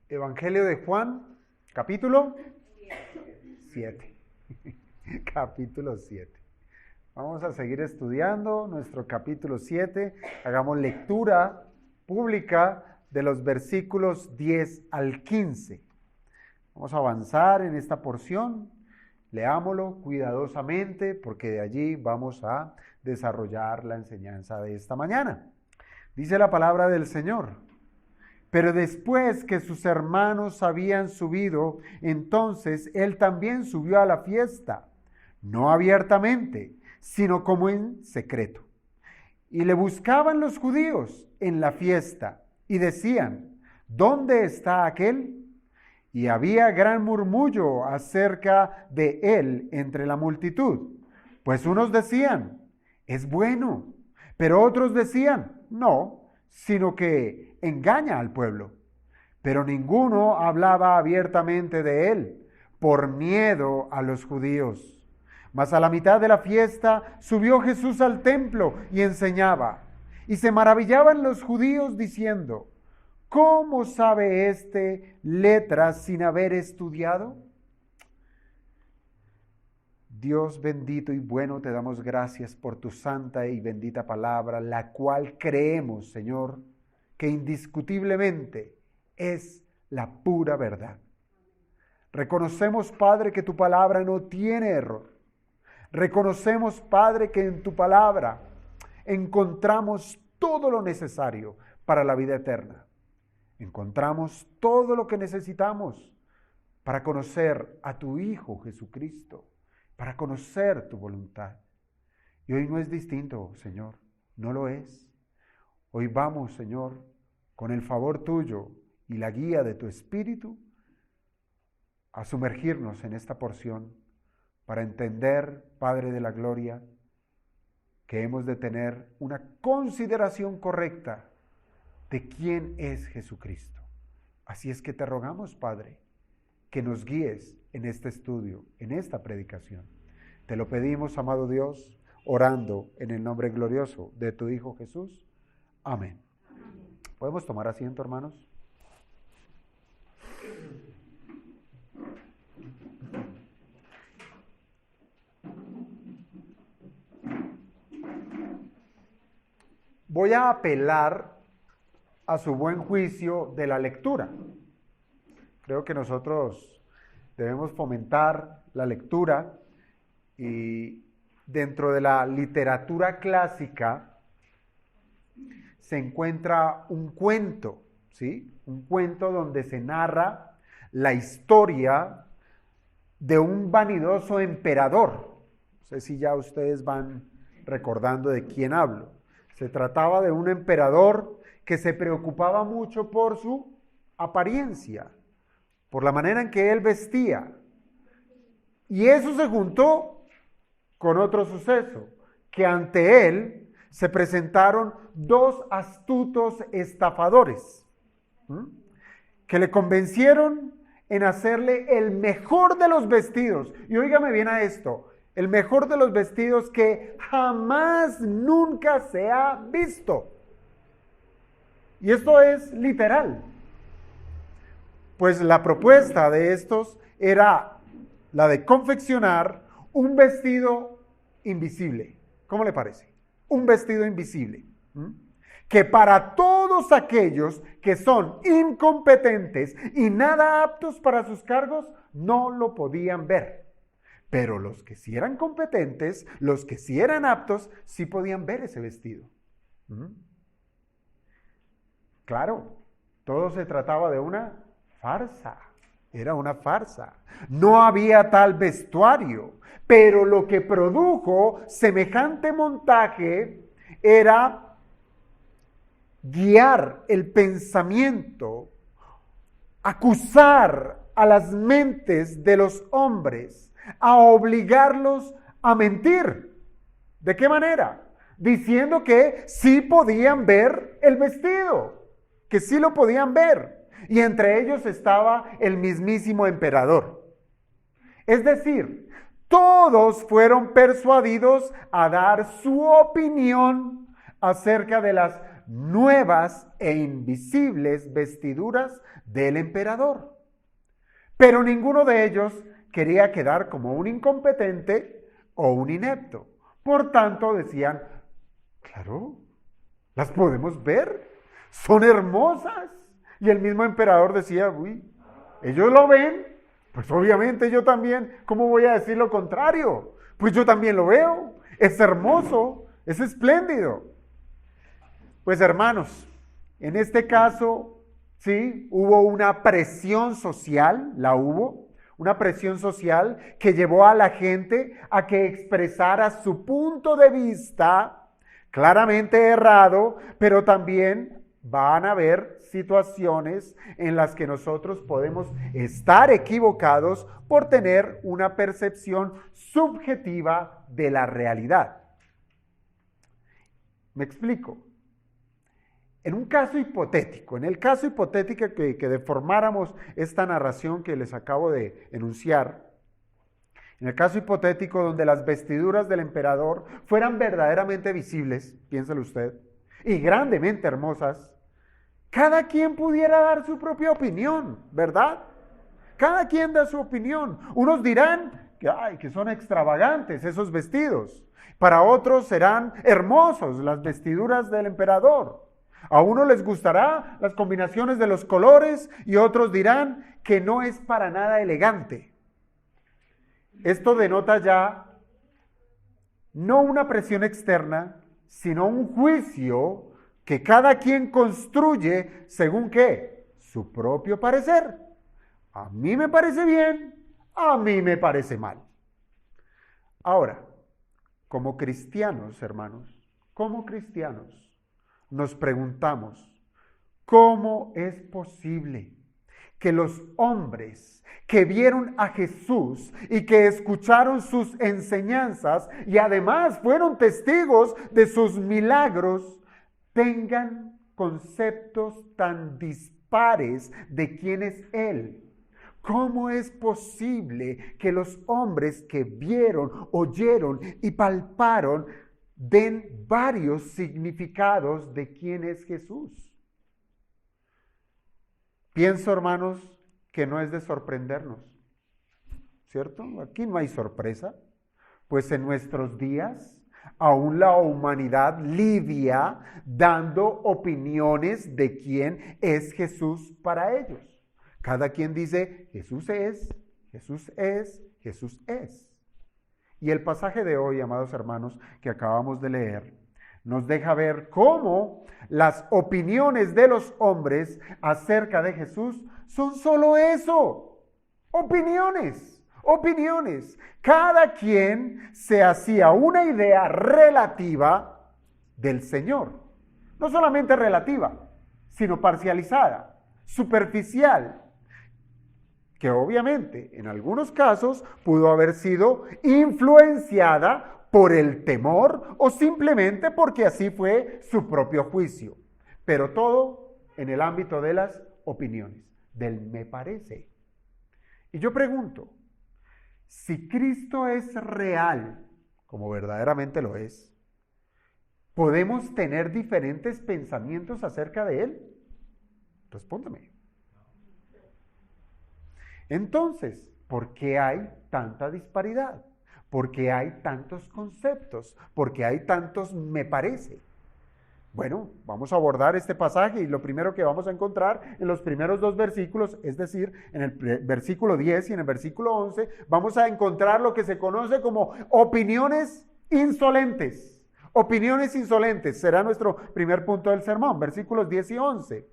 Evangelio de Juan, capítulo 7. Capítulo 7. Vamos a seguir estudiando nuestro capítulo 7. Hagamos lectura pública de los versículos 10 al 15. Vamos a avanzar en esta porción. Leámoslo cuidadosamente porque de allí vamos a desarrollar la enseñanza de esta mañana. Dice la palabra del Señor. Pero después que sus hermanos habían subido, entonces él también subió a la fiesta, no abiertamente, sino como en secreto. Y le buscaban los judíos en la fiesta y decían, ¿dónde está aquel? Y había gran murmullo acerca de él entre la multitud, pues unos decían, es bueno, pero otros decían, no, sino que engaña al pueblo. Pero ninguno hablaba abiertamente de él, por miedo a los judíos. Mas a la mitad de la fiesta subió Jesús al templo y enseñaba. Y se maravillaban los judíos diciendo, ¿cómo sabe éste letras sin haber estudiado? Dios bendito y bueno, te damos gracias por tu santa y bendita palabra, la cual creemos, Señor, que indiscutiblemente es la pura verdad. Reconocemos, Padre, que tu palabra no tiene error. Reconocemos, Padre, que en tu palabra encontramos todo lo necesario para la vida eterna. Encontramos todo lo que necesitamos para conocer a tu Hijo Jesucristo, para conocer tu voluntad. Y hoy no es distinto, Señor, no lo es. Hoy vamos, Señor, con el favor tuyo y la guía de tu Espíritu, a sumergirnos en esta porción para entender, Padre de la Gloria, que hemos de tener una consideración correcta de quién es Jesucristo. Así es que te rogamos, Padre, que nos guíes en este estudio, en esta predicación. Te lo pedimos, amado Dios, orando en el nombre glorioso de tu Hijo Jesús. Amén. ¿Podemos tomar asiento, hermanos? Voy a apelar a su buen juicio de la lectura. Creo que nosotros debemos fomentar la lectura y dentro de la literatura clásica se encuentra un cuento, ¿sí? Un cuento donde se narra la historia de un vanidoso emperador. No sé si ya ustedes van recordando de quién hablo. Se trataba de un emperador que se preocupaba mucho por su apariencia, por la manera en que él vestía. Y eso se juntó con otro suceso, que ante él se presentaron dos astutos estafadores, que le convencieron en hacerle el mejor de los vestidos. Y óigame bien a esto, el mejor de los vestidos que jamás, nunca se ha visto. Y esto es literal. Pues la propuesta de estos era la de confeccionar un vestido invisible. ¿Cómo le parece? Un vestido invisible. Que para todos aquellos que son incompetentes y nada aptos para sus cargos, no lo podían ver. Pero los que sí eran competentes, los que sí eran aptos, sí podían ver ese vestido. Claro, todo se trataba de una farsa. Era una farsa. No había tal vestuario, pero lo que produjo semejante montaje era guiar el pensamiento, acusar a las mentes de los hombres, a obligarlos a mentir. ¿De qué manera? Diciendo que sí podían ver el vestido, que sí lo podían ver. Y entre ellos estaba el mismísimo emperador. Es decir, todos fueron persuadidos a dar su opinión acerca de las nuevas e invisibles vestiduras del emperador. Pero ninguno de ellos quería quedar como un incompetente o un inepto. Por tanto, decían, claro, las podemos ver, son hermosas. Y el mismo emperador decía, uy, ellos lo ven, pues obviamente yo también, ¿cómo voy a decir lo contrario? Pues yo también lo veo, es hermoso, es espléndido. Pues hermanos, en este caso, sí, hubo una presión social, una presión social que llevó a la gente a que expresara su punto de vista, claramente errado, pero también van a haber situaciones en las que nosotros podemos estar equivocados por tener una percepción subjetiva de la realidad. Me explico. En un caso hipotético, en el caso hipotético que deformáramos esta narración que les acabo de enunciar, en el caso hipotético donde las vestiduras del emperador fueran verdaderamente visibles, piénselo usted, y grandemente hermosas, cada quien pudiera dar su propia opinión, ¿verdad? Cada quien da su opinión. Unos dirán que son extravagantes esos vestidos. Para otros serán hermosos las vestiduras del emperador. A uno les gustará las combinaciones de los colores y otros dirán que no es para nada elegante. Esto denota ya no una presión externa, sino un juicio que cada quien construye según ¿qué? Su propio parecer. A mí me parece bien, a mí me parece mal. Ahora, como cristianos, hermanos, como cristianos, nos preguntamos, ¿cómo es posible que los hombres que vieron a Jesús y que escucharon sus enseñanzas y además fueron testigos de sus milagros tengan conceptos tan dispares de quién es Él? ¿Cómo es posible que los hombres que vieron, oyeron y palparon den varios significados de quién es Jesús? Pienso, hermanos, que no es de sorprendernos, ¿cierto? Aquí no hay sorpresa, pues en nuestros días aún la humanidad lidia dando opiniones de quién es Jesús para ellos. Cada quien dice, Jesús es, Jesús es, Jesús es. Y el pasaje de hoy, amados hermanos, que acabamos de leer, nos deja ver cómo las opiniones de los hombres acerca de Jesús son solo eso, opiniones, opiniones. Cada quien se hacía una idea relativa del Señor. No solamente relativa, sino parcializada, superficial, que obviamente en algunos casos pudo haber sido influenciada por el temor o simplemente porque así fue su propio juicio. Pero todo en el ámbito de las opiniones, del me parece. Y yo pregunto, si Cristo es real, como verdaderamente lo es, ¿podemos tener diferentes pensamientos acerca de Él? Respóndeme. Entonces, ¿por qué hay tanta disparidad? ¿Por qué hay tantos conceptos? ¿Por qué hay tantos me parece? Bueno, vamos a abordar este pasaje y lo primero que vamos a encontrar en los primeros dos versículos, es decir, en el versículo 10 y en el versículo 11, vamos a encontrar lo que se conoce como opiniones insolentes. Opiniones insolentes será nuestro primer punto del sermón, versículos 10 y 11.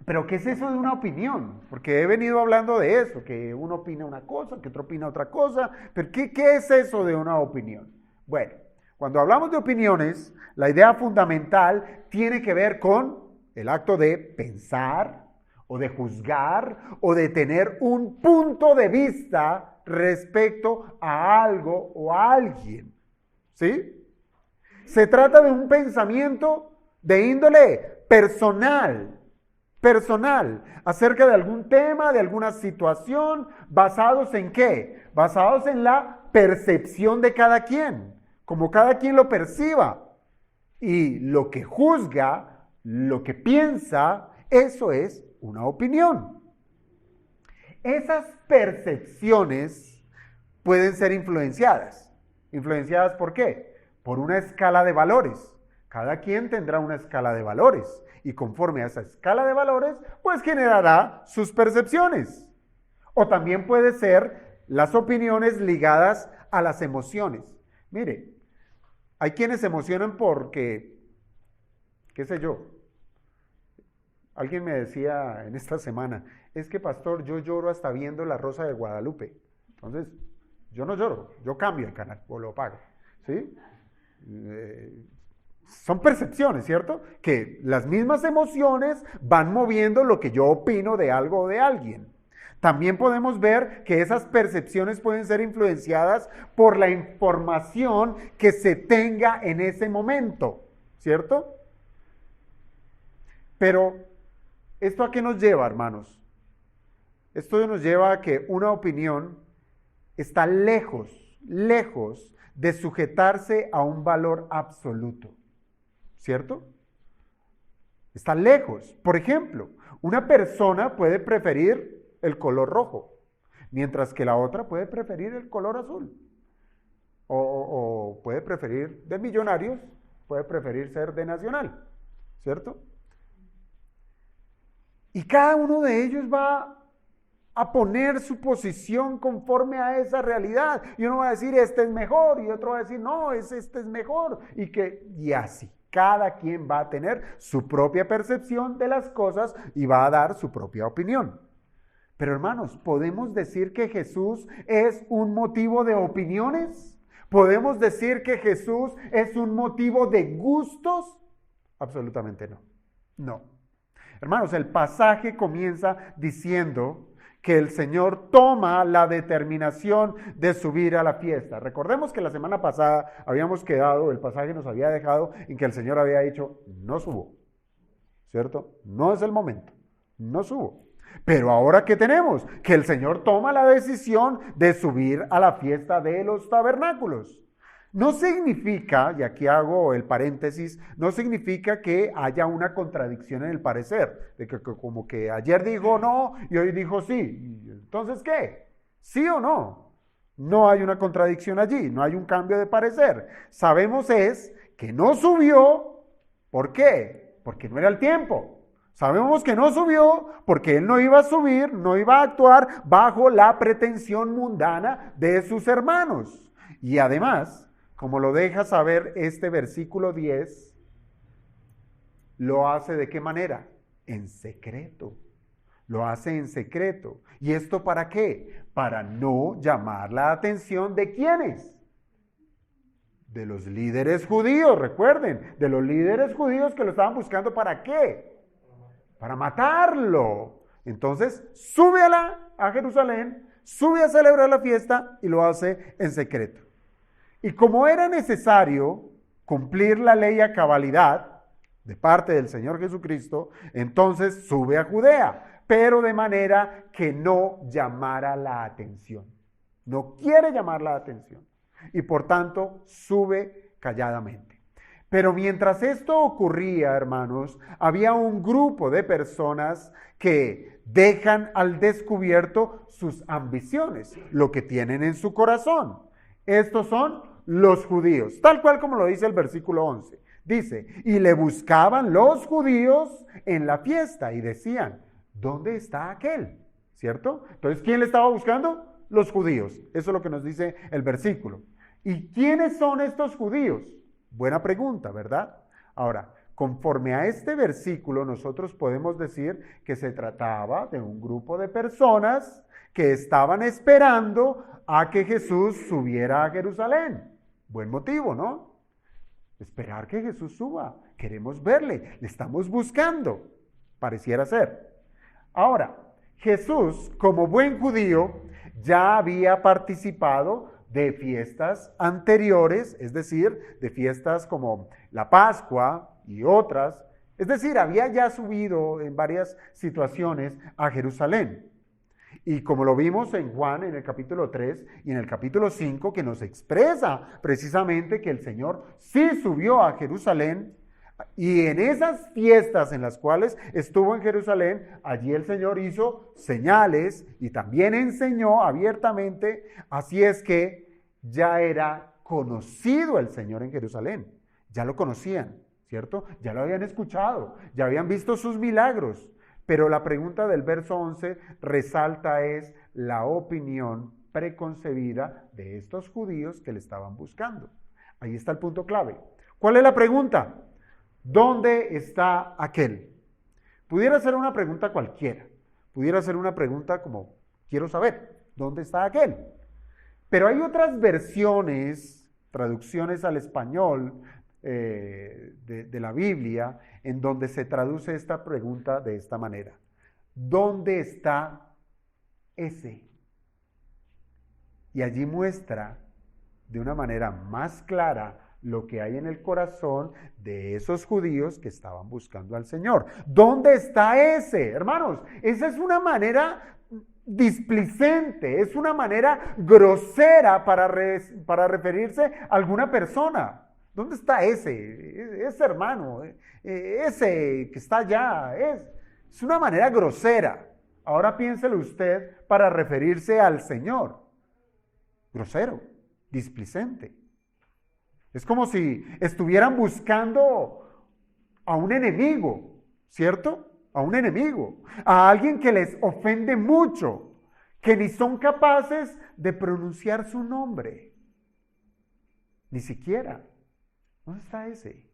Pero ¿qué es eso de una opinión? Porque he venido hablando de eso, que uno opina una cosa, que otro opina otra cosa. Pero ¿qué es eso de una opinión? Bueno, cuando hablamos de opiniones, la idea fundamental tiene que ver con el acto de pensar o de juzgar o de tener un punto de vista respecto a algo o a alguien. ¿Sí? Se trata de un pensamiento de índole personal, personal, acerca de algún tema, de alguna situación, basados en ¿qué? Basados en la percepción de cada quien, como cada quien lo perciba. Y lo que juzga, lo que piensa, eso es una opinión. Esas percepciones pueden ser influenciadas. ¿Influenciadas por qué? Por una escala de valores. Cada quien tendrá una escala de valores y conforme a esa escala de valores, pues generará sus percepciones. O también puede ser las opiniones ligadas a las emociones. Mire, hay quienes se emocionan porque, qué sé yo, alguien me decía en esta semana, es que pastor, yo lloro hasta viendo La Rosa de Guadalupe. Entonces, yo no lloro, yo cambio el canal o lo apago, ¿sí? Son percepciones, ¿cierto? Que las mismas emociones van moviendo lo que yo opino de algo o de alguien. También podemos ver que esas percepciones pueden ser influenciadas por la información que se tenga en ese momento, ¿cierto? Pero, ¿esto a qué nos lleva, hermanos? Esto nos lleva a que una opinión está lejos de sujetarse a un valor absoluto, ¿cierto? Está lejos. Por ejemplo, una persona puede preferir el color rojo, mientras que la otra puede preferir el color azul. O puede preferir de Millonarios, puede preferir ser de Nacional, ¿cierto? Y cada uno de ellos va a poner su posición conforme a esa realidad. Y uno va a decir, este es mejor, y otro va a decir, no, este es mejor. Y así, cada quien va a tener su propia percepción de las cosas y va a dar su propia opinión. Pero hermanos, ¿podemos decir que Jesús es un motivo de opiniones? ¿Podemos decir que Jesús es un motivo de gustos? Absolutamente no. No. Hermanos, el pasaje comienza diciendo que el Señor toma la determinación de subir a la fiesta. Recordemos que la semana pasada habíamos quedado, el pasaje nos había dejado en que el Señor había dicho, no subo, ¿cierto? No es el momento, no subo. Pero ahora, ¿qué tenemos? Que el Señor toma la decisión de subir a la fiesta de los tabernáculos. No significa, y aquí hago el paréntesis, no significa que haya una contradicción en el parecer, de que como que ayer dijo no y hoy dijo sí. Entonces, ¿qué? ¿Sí o no? No hay una contradicción allí, no hay un cambio de parecer. Sabemos es que no subió, ¿por qué? Porque no era el tiempo. Sabemos que no subió porque él no iba a subir, no iba a actuar bajo la pretensión mundana de sus hermanos. Y además, como lo deja saber este versículo 10, lo hace ¿de qué manera? En secreto. Lo hace en secreto. ¿Y esto para qué? Para no llamar la atención de ¿quiénes? De los líderes judíos, recuerden, de los líderes judíos que lo estaban buscando ¿para qué? Para matarlo. Entonces, sube a Jerusalén, sube a celebrar la fiesta y lo hace en secreto. Y como era necesario cumplir la ley a cabalidad de parte del Señor Jesucristo, entonces sube a Judea, pero de manera que no llamara la atención. No quiere llamar la atención. Y por tanto, sube calladamente. Pero mientras esto ocurría, hermanos, había un grupo de personas que dejan al descubierto sus ambiciones, lo que tienen en su corazón. Estos son los judíos, tal cual como lo dice el versículo 11. Dice, y le buscaban los judíos en la fiesta y decían, ¿dónde está aquel? ¿Cierto? Entonces, ¿quién le estaba buscando? Los judíos. Eso es lo que nos dice el versículo. ¿Y quiénes son estos judíos? Buena pregunta, ¿verdad? Ahora, conforme a este versículo, nosotros podemos decir que se trataba de un grupo de personas que estaban esperando a que Jesús subiera a Jerusalén. Buen motivo, ¿no? Esperar que Jesús suba. Queremos verle, le estamos buscando. Pareciera ser. Ahora, Jesús, como buen judío, ya había participado de fiestas anteriores, es decir, de fiestas como la Pascua y otras Es decir, había ya subido en varias situaciones a Jerusalén. Y como lo vimos en Juan en el capítulo 3 y en el capítulo 5, que nos expresa precisamente que el Señor sí subió a Jerusalén, y en esas fiestas en las cuales estuvo en Jerusalén, allí el Señor hizo señales y también enseñó abiertamente, así es que ya era conocido el Señor en Jerusalén, ya lo conocían, ¿cierto? Ya lo habían escuchado, ya habían visto sus milagros, pero la pregunta del verso 11 resalta es la opinión preconcebida de estos judíos que le estaban buscando. Ahí está el punto clave. ¿Cuál es la pregunta? ¿Dónde está aquel? Pudiera ser una pregunta cualquiera. Pudiera ser una pregunta como, quiero saber, ¿dónde está aquel? Pero hay otras versiones, traducciones al español de la Biblia, en donde se traduce esta pregunta de esta manera. ¿Dónde está ese? Y allí muestra de una manera más clara lo que hay en el corazón de esos judíos que estaban buscando al Señor. ¿Dónde está ese? Hermanos, esa es una manera displicente, es una manera grosera para referirse a alguna persona. ¿Dónde está ese hermano? Ese que está allá. Es una manera grosera. Ahora piénselo usted para referirse al Señor. Grosero, displicente. Es como si estuvieran buscando a un enemigo, ¿cierto? A un enemigo, a alguien que les ofende mucho, que ni son capaces de pronunciar su nombre. Ni siquiera. ¿Dónde está ese?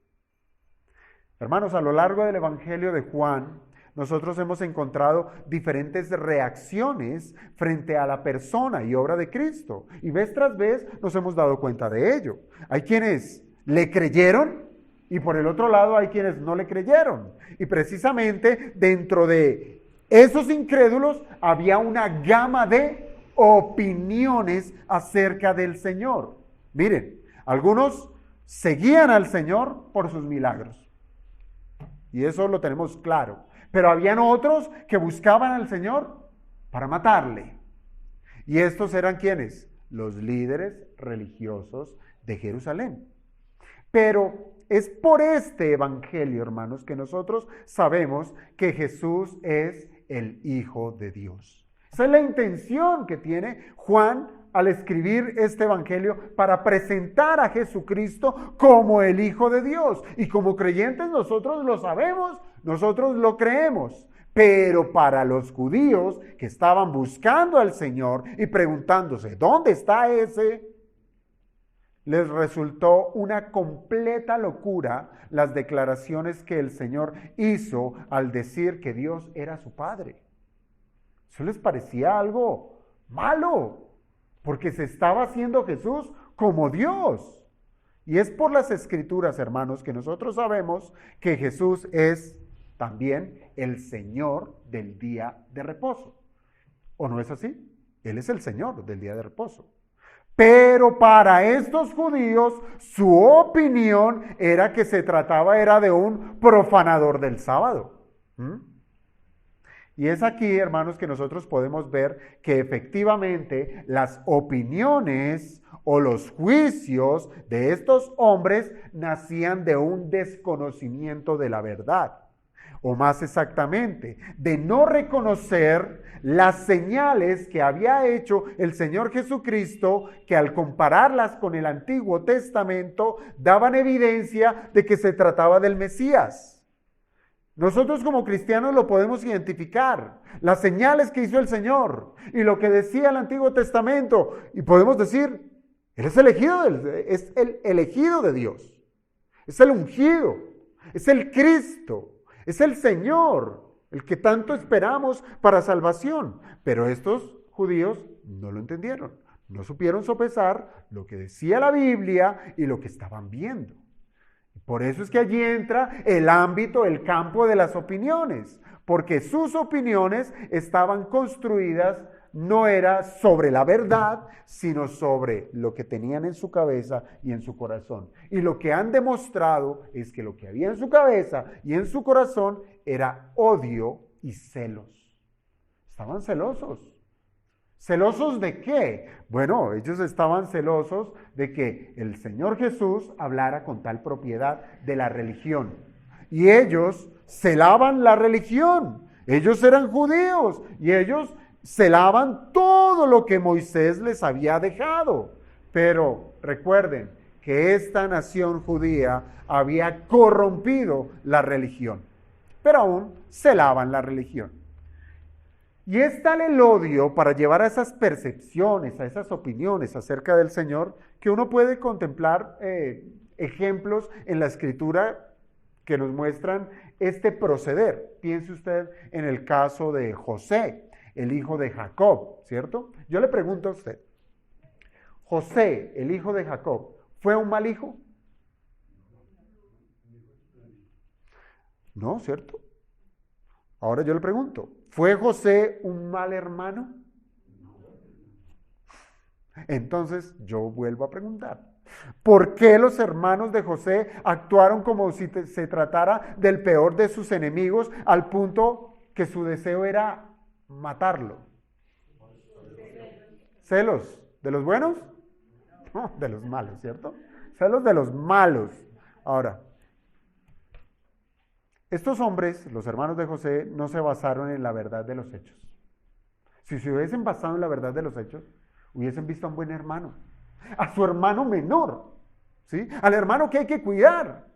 Hermanos, a lo largo del Evangelio de Juan, nosotros hemos encontrado diferentes reacciones frente a la persona y obra de Cristo. Y vez tras vez nos hemos dado cuenta de ello. Hay quienes le creyeron y por el otro lado hay quienes no le creyeron. Y precisamente dentro de esos incrédulos había una gama de opiniones acerca del Señor. Miren, algunos seguían al Señor por sus milagros. Y eso lo tenemos claro. Pero habían otros que buscaban al Señor para matarle. ¿Y estos eran quiénes? Los líderes religiosos de Jerusalén. Pero es por este evangelio, hermanos, que nosotros sabemos que Jesús es el Hijo de Dios. Esa es la intención que tiene Juan al escribir este evangelio para presentar a Jesucristo como el Hijo de Dios. Y como creyentes nosotros lo sabemos, nosotros lo creemos. Pero para los judíos que estaban buscando al Señor y preguntándose, ¿dónde está ese?, les resultó una completa locura las declaraciones que el Señor hizo al decir que Dios era su Padre. Eso les parecía algo malo, porque se estaba haciendo Jesús como Dios. Y es por las Escrituras, hermanos, que nosotros sabemos que Jesús es también el Señor del día de reposo. ¿O no es así? Él es el Señor del día de reposo. Pero para estos judíos, su opinión era que se trataba de un profanador del sábado. Y es aquí, hermanos, que nosotros podemos ver que efectivamente las opiniones o los juicios de estos hombres nacían de un desconocimiento de la verdad. O más exactamente, de no reconocer las señales que había hecho el Señor Jesucristo, que al compararlas con el Antiguo Testamento, daban evidencia de que se trataba del Mesías. Nosotros como cristianos lo podemos identificar, las señales que hizo el Señor y lo que decía el Antiguo Testamento, y podemos decir, Él es el elegido de Dios, es el ungido, es el Cristo. Es el Señor, el que tanto esperamos para salvación. Pero estos judíos no lo entendieron. No supieron sopesar lo que decía la Biblia y lo que estaban viendo. Por eso es que allí entra el ámbito, el campo de las opiniones. Porque sus opiniones estaban construidas no era sobre la verdad, sino sobre lo que tenían en su cabeza y en su corazón. Y lo que han demostrado es que lo que había en su cabeza y en su corazón era odio y celos. Estaban celosos. ¿Celosos de qué? Bueno, ellos estaban celosos de que el Señor Jesús hablara con tal propiedad de la religión. Y ellos celaban la religión. Ellos eran judíos y ellos celaban todo lo que Moisés les había dejado. Pero recuerden que esta nación judía había corrompido la religión. Pero aún celaban la religión. Y es tal el odio para llevar a esas percepciones, a esas opiniones acerca del Señor, que uno puede contemplar ejemplos en la Escritura que nos muestran este proceder. Piense usted en el caso de José, el hijo de Jacob, ¿cierto? Yo le pregunto a usted, José, el hijo de Jacob, ¿fue un mal hijo? No, ¿cierto? Ahora yo le pregunto, ¿fue José un mal hermano? Entonces yo vuelvo a preguntar, ¿por qué los hermanos de José actuaron como si se tratara del peor de sus enemigos al punto que su deseo era matarlo? ¿Celos? ¿De los buenos? No, de los malos, ¿cierto? Celos de los malos. Ahora, estos hombres, los hermanos de José, no se basaron en la verdad de los hechos. Si se hubiesen basado en la verdad de los hechos, hubiesen visto a un buen hermano, a su hermano menor, ¿sí? Al hermano que hay que cuidar,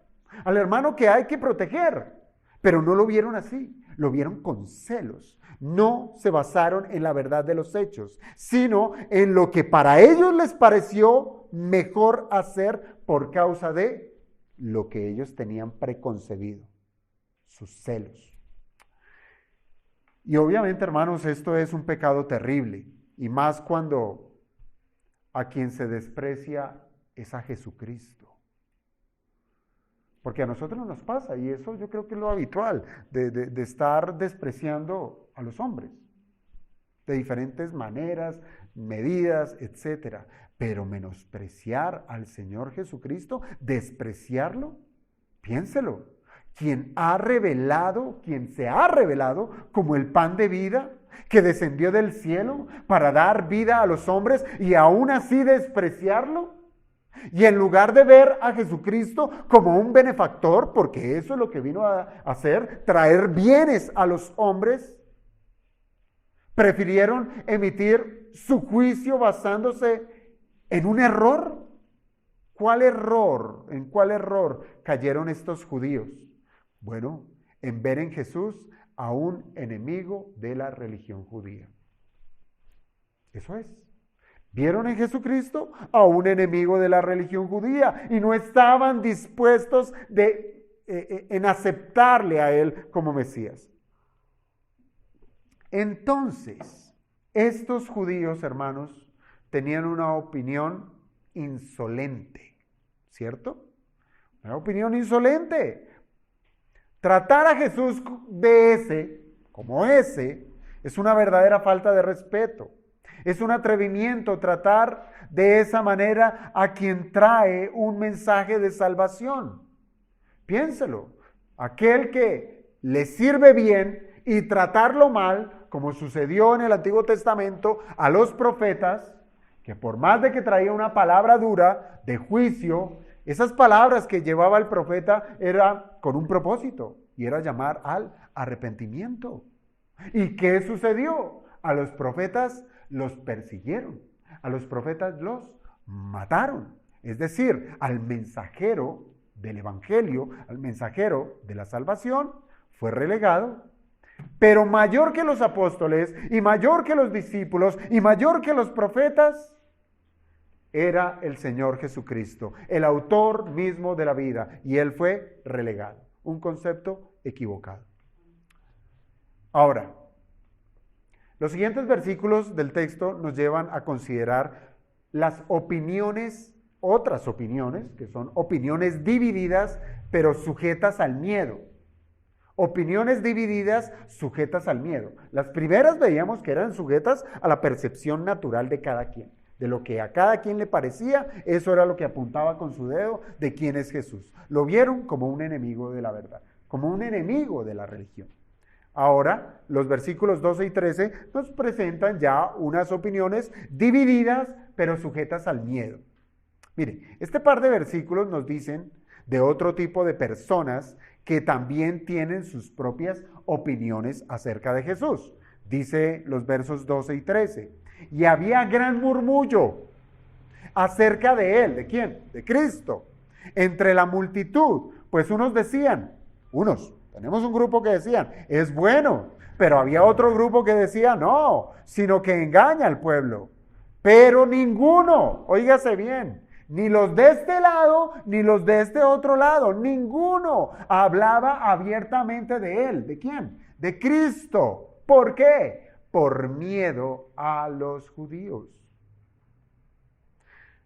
al hermano que hay que proteger. Pero no lo vieron así, lo vieron con celos. No se basaron en la verdad de los hechos, sino en lo que para ellos les pareció mejor hacer por causa de lo que ellos tenían preconcebido. Sus celos. Y obviamente, hermanos, esto es un pecado terrible, y más cuando a quien se desprecia es a Jesucristo. Porque a nosotros nos pasa, y eso yo creo que es lo habitual, de estar despreciando a los hombres, de diferentes maneras, medidas, etcétera. Pero menospreciar al Señor Jesucristo, despreciarlo, piénselo. Quien se ha revelado como el pan de vida, que descendió del cielo para dar vida a los hombres y aún así despreciarlo. Y en lugar de ver a Jesucristo como un benefactor, porque eso es lo que vino a hacer, traer bienes a los hombres, prefirieron emitir su juicio basándose en un error. ¿Cuál error? ¿En cuál error cayeron estos judíos? Bueno, en ver en Jesús a un enemigo de la religión judía. Eso es. Vieron en Jesucristo a un enemigo de la religión judía y no estaban dispuestos en aceptarle a él como Mesías. Entonces, estos judíos, hermanos, tenían una opinión insolente, ¿cierto? Una opinión insolente. Tratar a Jesús como ese, es una verdadera falta de respeto. Es un atrevimiento tratar de esa manera a quien trae un mensaje de salvación. Piénselo, aquel que le sirve bien y tratarlo mal, como sucedió en el Antiguo Testamento a los profetas, que por más de que traía una palabra dura de juicio, esas palabras que llevaba el profeta eran con un propósito, y era llamar al arrepentimiento. ¿Y qué sucedió? A los profetas los persiguieron, a los profetas los mataron. Es decir, al mensajero del evangelio, al mensajero de la salvación, fue relegado. Pero mayor que los apóstoles, y mayor que los discípulos, y mayor que los profetas, era el Señor Jesucristo, el autor mismo de la vida, y Él fue relegado. Un concepto equivocado. Ahora, los siguientes versículos del texto nos llevan a considerar las opiniones, otras opiniones, que son opiniones divididas, pero sujetas al miedo. Opiniones divididas sujetas al miedo. Las primeras veíamos que eran sujetas a la percepción natural de cada quien. De lo que a cada quien le parecía, eso era lo que apuntaba con su dedo de quién es Jesús. Lo vieron como un enemigo de la verdad, como un enemigo de la religión. Ahora, los versículos 12 y 13 nos presentan ya unas opiniones divididas, pero sujetas al miedo. Mire, este par de versículos nos dicen de otro tipo de personas que también tienen sus propias opiniones acerca de Jesús. Dice los versos 12 y 13. Y había gran murmullo acerca de él. ¿De quién? De Cristo. Entre la multitud, pues tenemos un grupo que decían, es bueno, pero había otro grupo que decía, no, sino que engaña al pueblo. Pero ninguno, óigase bien, ni los de este lado, ni los de este otro lado, ninguno hablaba abiertamente de él. ¿De quién? De Cristo. ¿Por qué? Por miedo a los judíos.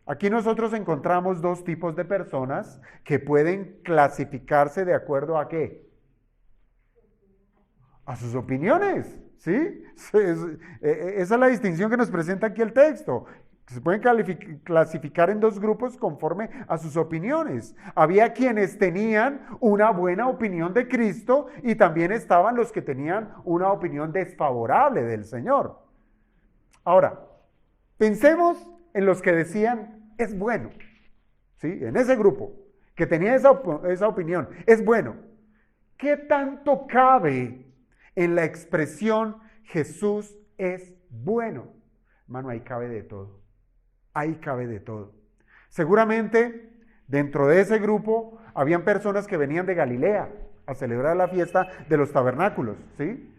Aquí nosotros encontramos dos tipos de personas que pueden clasificarse de acuerdo a ¿qué? A sus opiniones, ¿sí? Esa es la distinción que nos presenta aquí el texto. Se pueden clasificar en dos grupos conforme a sus opiniones. Había quienes tenían una buena opinión de Cristo y también estaban los que tenían una opinión desfavorable del Señor. Ahora, pensemos en los que decían, es bueno, ¿sí? En ese grupo, que tenía esa opinión, es bueno. ¿Qué tanto cabe en la expresión Jesús es bueno? Hermano, ahí cabe de todo. Ahí cabe de todo. Seguramente dentro de ese grupo habían personas que venían de Galilea a celebrar la fiesta de los tabernáculos, ¿sí?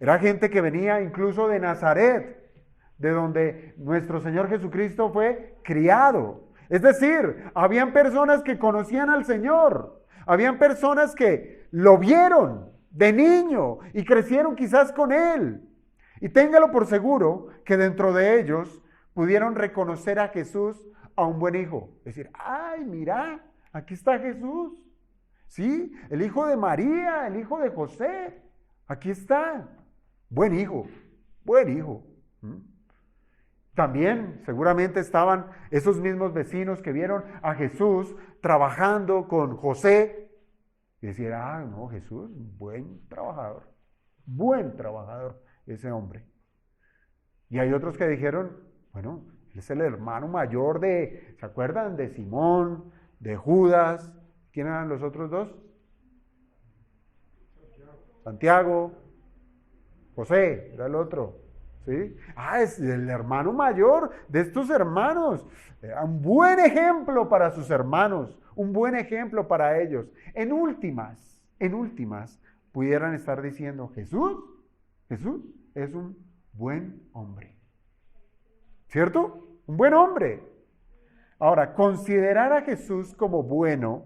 Era gente que venía incluso de Nazaret, de donde nuestro Señor Jesucristo fue criado. Es decir, habían personas que conocían al Señor, habían personas que lo vieron de niño y crecieron quizás con Él. Y téngalo por seguro que dentro de ellos pudieron reconocer a Jesús a un buen hijo. Es decir, ay, mira, aquí está Jesús. Sí, el hijo de María, el hijo de José. Aquí está. Buen hijo, buen hijo. También seguramente estaban esos mismos vecinos que vieron a Jesús trabajando con José. Y decían, ah, no, Jesús, buen trabajador ese hombre. Y hay otros que dijeron, bueno, él es el hermano mayor ¿se acuerdan? De Simón, de Judas. ¿Quién eran los otros dos? Santiago. José, era el otro. ¿Sí? Ah, es el hermano mayor de estos hermanos. Un buen ejemplo para sus hermanos, un buen ejemplo para ellos. En últimas, pudieran estar diciendo, Jesús es un buen hombre. ¿Cierto? Un buen hombre. Ahora, considerar a Jesús como bueno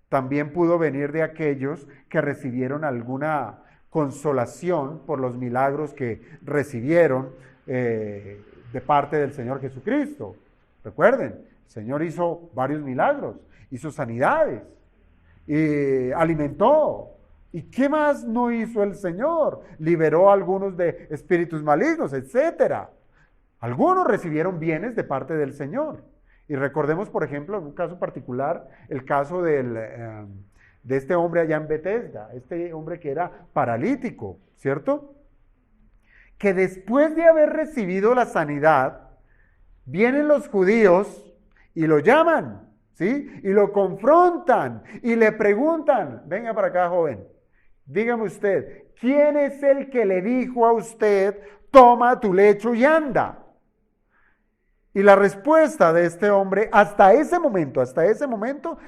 también pudo venir de aquellos que recibieron alguna consolación por los milagros que recibieron de parte del Señor Jesucristo. Recuerden, el Señor hizo varios milagros, hizo sanidades, alimentó. ¿Y qué más no hizo el Señor? Liberó a algunos de espíritus malignos, etcétera. Algunos recibieron bienes de parte del Señor. Y recordemos, por ejemplo, en un caso particular, el caso de este hombre allá en Betesda, este hombre que era paralítico, ¿cierto? Que después de haber recibido la sanidad, vienen los judíos y lo llaman, ¿sí? Y lo confrontan y le preguntan, venga para acá, joven, dígame usted, ¿quién es el que le dijo a usted, toma tu lecho y anda? Y la respuesta de este hombre, hasta ese momento,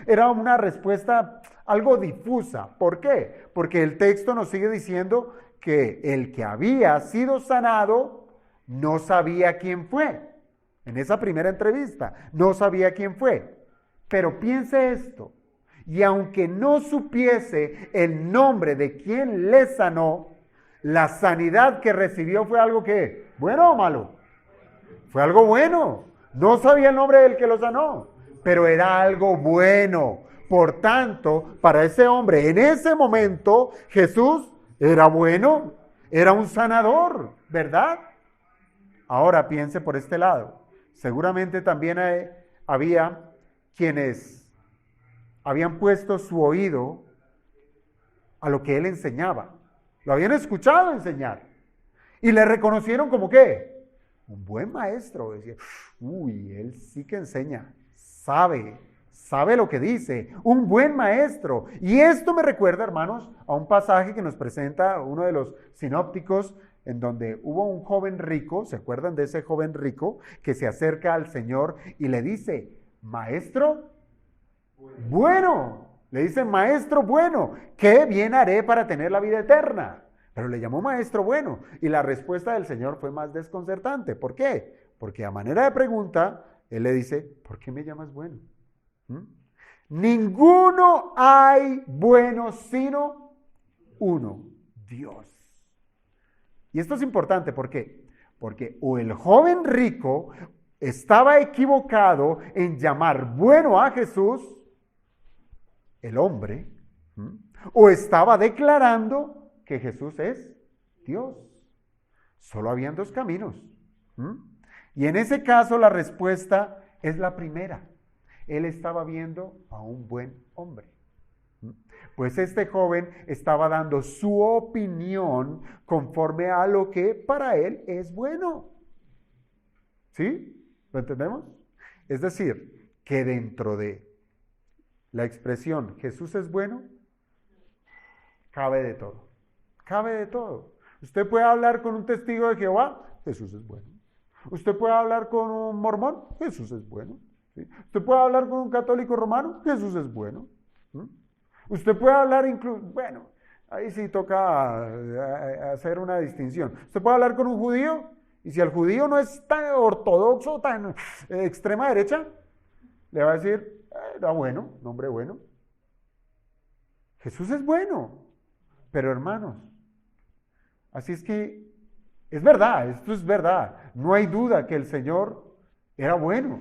era una respuesta algo difusa. ¿Por qué? Porque el texto nos sigue diciendo que el que había sido sanado no sabía quién fue. En esa primera entrevista, no sabía quién fue. Pero piense esto, y aunque no supiese el nombre de quien le sanó, la sanidad que recibió fue algo que, ¿bueno o malo? Fue algo bueno. No sabía el nombre del que lo sanó, pero era algo bueno, Por tanto, para ese hombre, en ese momento, Jesús era bueno, era un sanador, ¿verdad? Ahora piense por este lado. Seguramente también había quienes habían puesto su oído a lo que él enseñaba. Lo habían escuchado enseñar. Y le reconocieron como ¿qué? Un buen maestro. Decía, uy, él sí que enseña, sabe lo que dice, un buen maestro. Y esto me recuerda, hermanos, a un pasaje que nos presenta uno de los sinópticos, en donde hubo un joven rico, ¿se acuerdan de ese joven rico? Que se acerca al Señor y le dice, maestro, bueno, le dice, maestro bueno, ¿qué bien haré para tener la vida eterna? Pero le llamó maestro bueno, y la respuesta del Señor fue más desconcertante. ¿Por qué? Porque a manera de pregunta, Él le dice, ¿por qué me llamas bueno? Ninguno hay bueno sino uno, Dios. Y esto es importante, ¿por qué? Porque o el joven rico estaba equivocado en llamar bueno a Jesús, el hombre, o estaba declarando que Jesús es Dios. Solo habían dos caminos. Y en ese caso la respuesta es la primera. Él estaba viendo a un buen hombre. Pues este joven estaba dando su opinión conforme a lo que para él es bueno. ¿Sí? ¿Lo entendemos? Es decir, que dentro de la expresión Jesús es bueno, cabe de todo. Cabe de todo. Usted puede hablar con un testigo de Jehová, Jesús es bueno. Usted puede hablar con un mormón, Jesús es bueno. ¿Sí? Usted puede hablar con un católico romano, Jesús es bueno. Usted puede hablar incluso, bueno, ahí sí toca hacer una distinción. Usted puede hablar con un judío, y si el judío no es tan ortodoxo, tan extrema derecha, le va a decir, era bueno, nombre bueno. Jesús es bueno. Pero hermanos, así es que es verdad, esto es verdad. No hay duda que el Señor era bueno.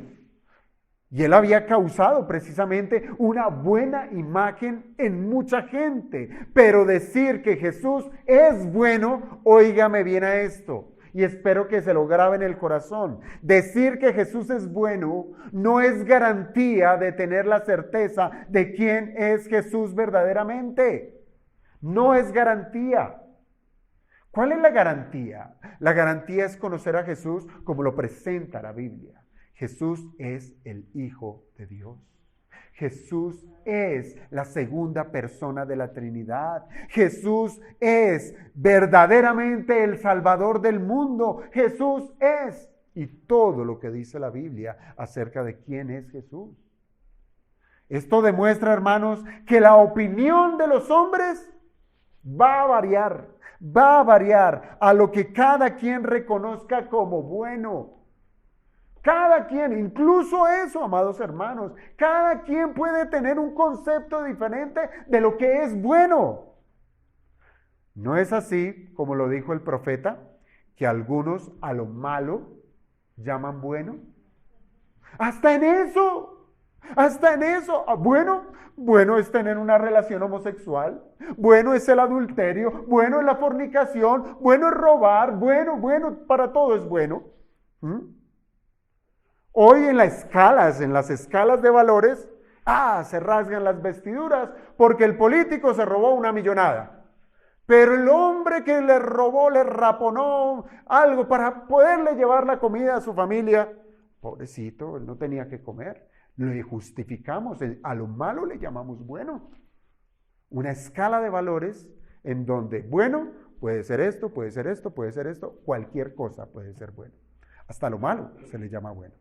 Y Él había causado precisamente una buena imagen en mucha gente. Pero decir que Jesús es bueno, óigame bien a esto. Y espero que se lo grabe en el corazón. Decir que Jesús es bueno no es garantía de tener la certeza de quién es Jesús verdaderamente. No es garantía. ¿Cuál es la garantía? La garantía es conocer a Jesús como lo presenta la Biblia. Jesús es el Hijo de Dios. Jesús es la segunda persona de la Trinidad. Jesús es verdaderamente el Salvador del mundo. Jesús es. Y todo lo que dice la Biblia acerca de quién es Jesús. Esto demuestra, hermanos, que la opinión de los hombres va a variar a lo que cada quien reconozca como bueno. Cada quien, incluso eso, amados hermanos, cada quien puede tener un concepto diferente de lo que es bueno. ¿No es así, como lo dijo el profeta, que algunos a lo malo llaman bueno? Hasta en eso. Bueno es tener una relación homosexual, bueno es el adulterio, bueno es la fornicación, bueno es robar, bueno, para todo es bueno. Hoy en las escalas de valores, se rasgan las vestiduras porque el político se robó una millonada. Pero el hombre que le robó, le raponó algo para poderle llevar la comida a su familia, pobrecito, él no tenía que comer. Le justificamos, a lo malo le llamamos bueno. Una escala de valores en donde bueno puede ser esto, puede ser esto, puede ser esto, cualquier cosa puede ser bueno. Hasta lo malo se le llama bueno.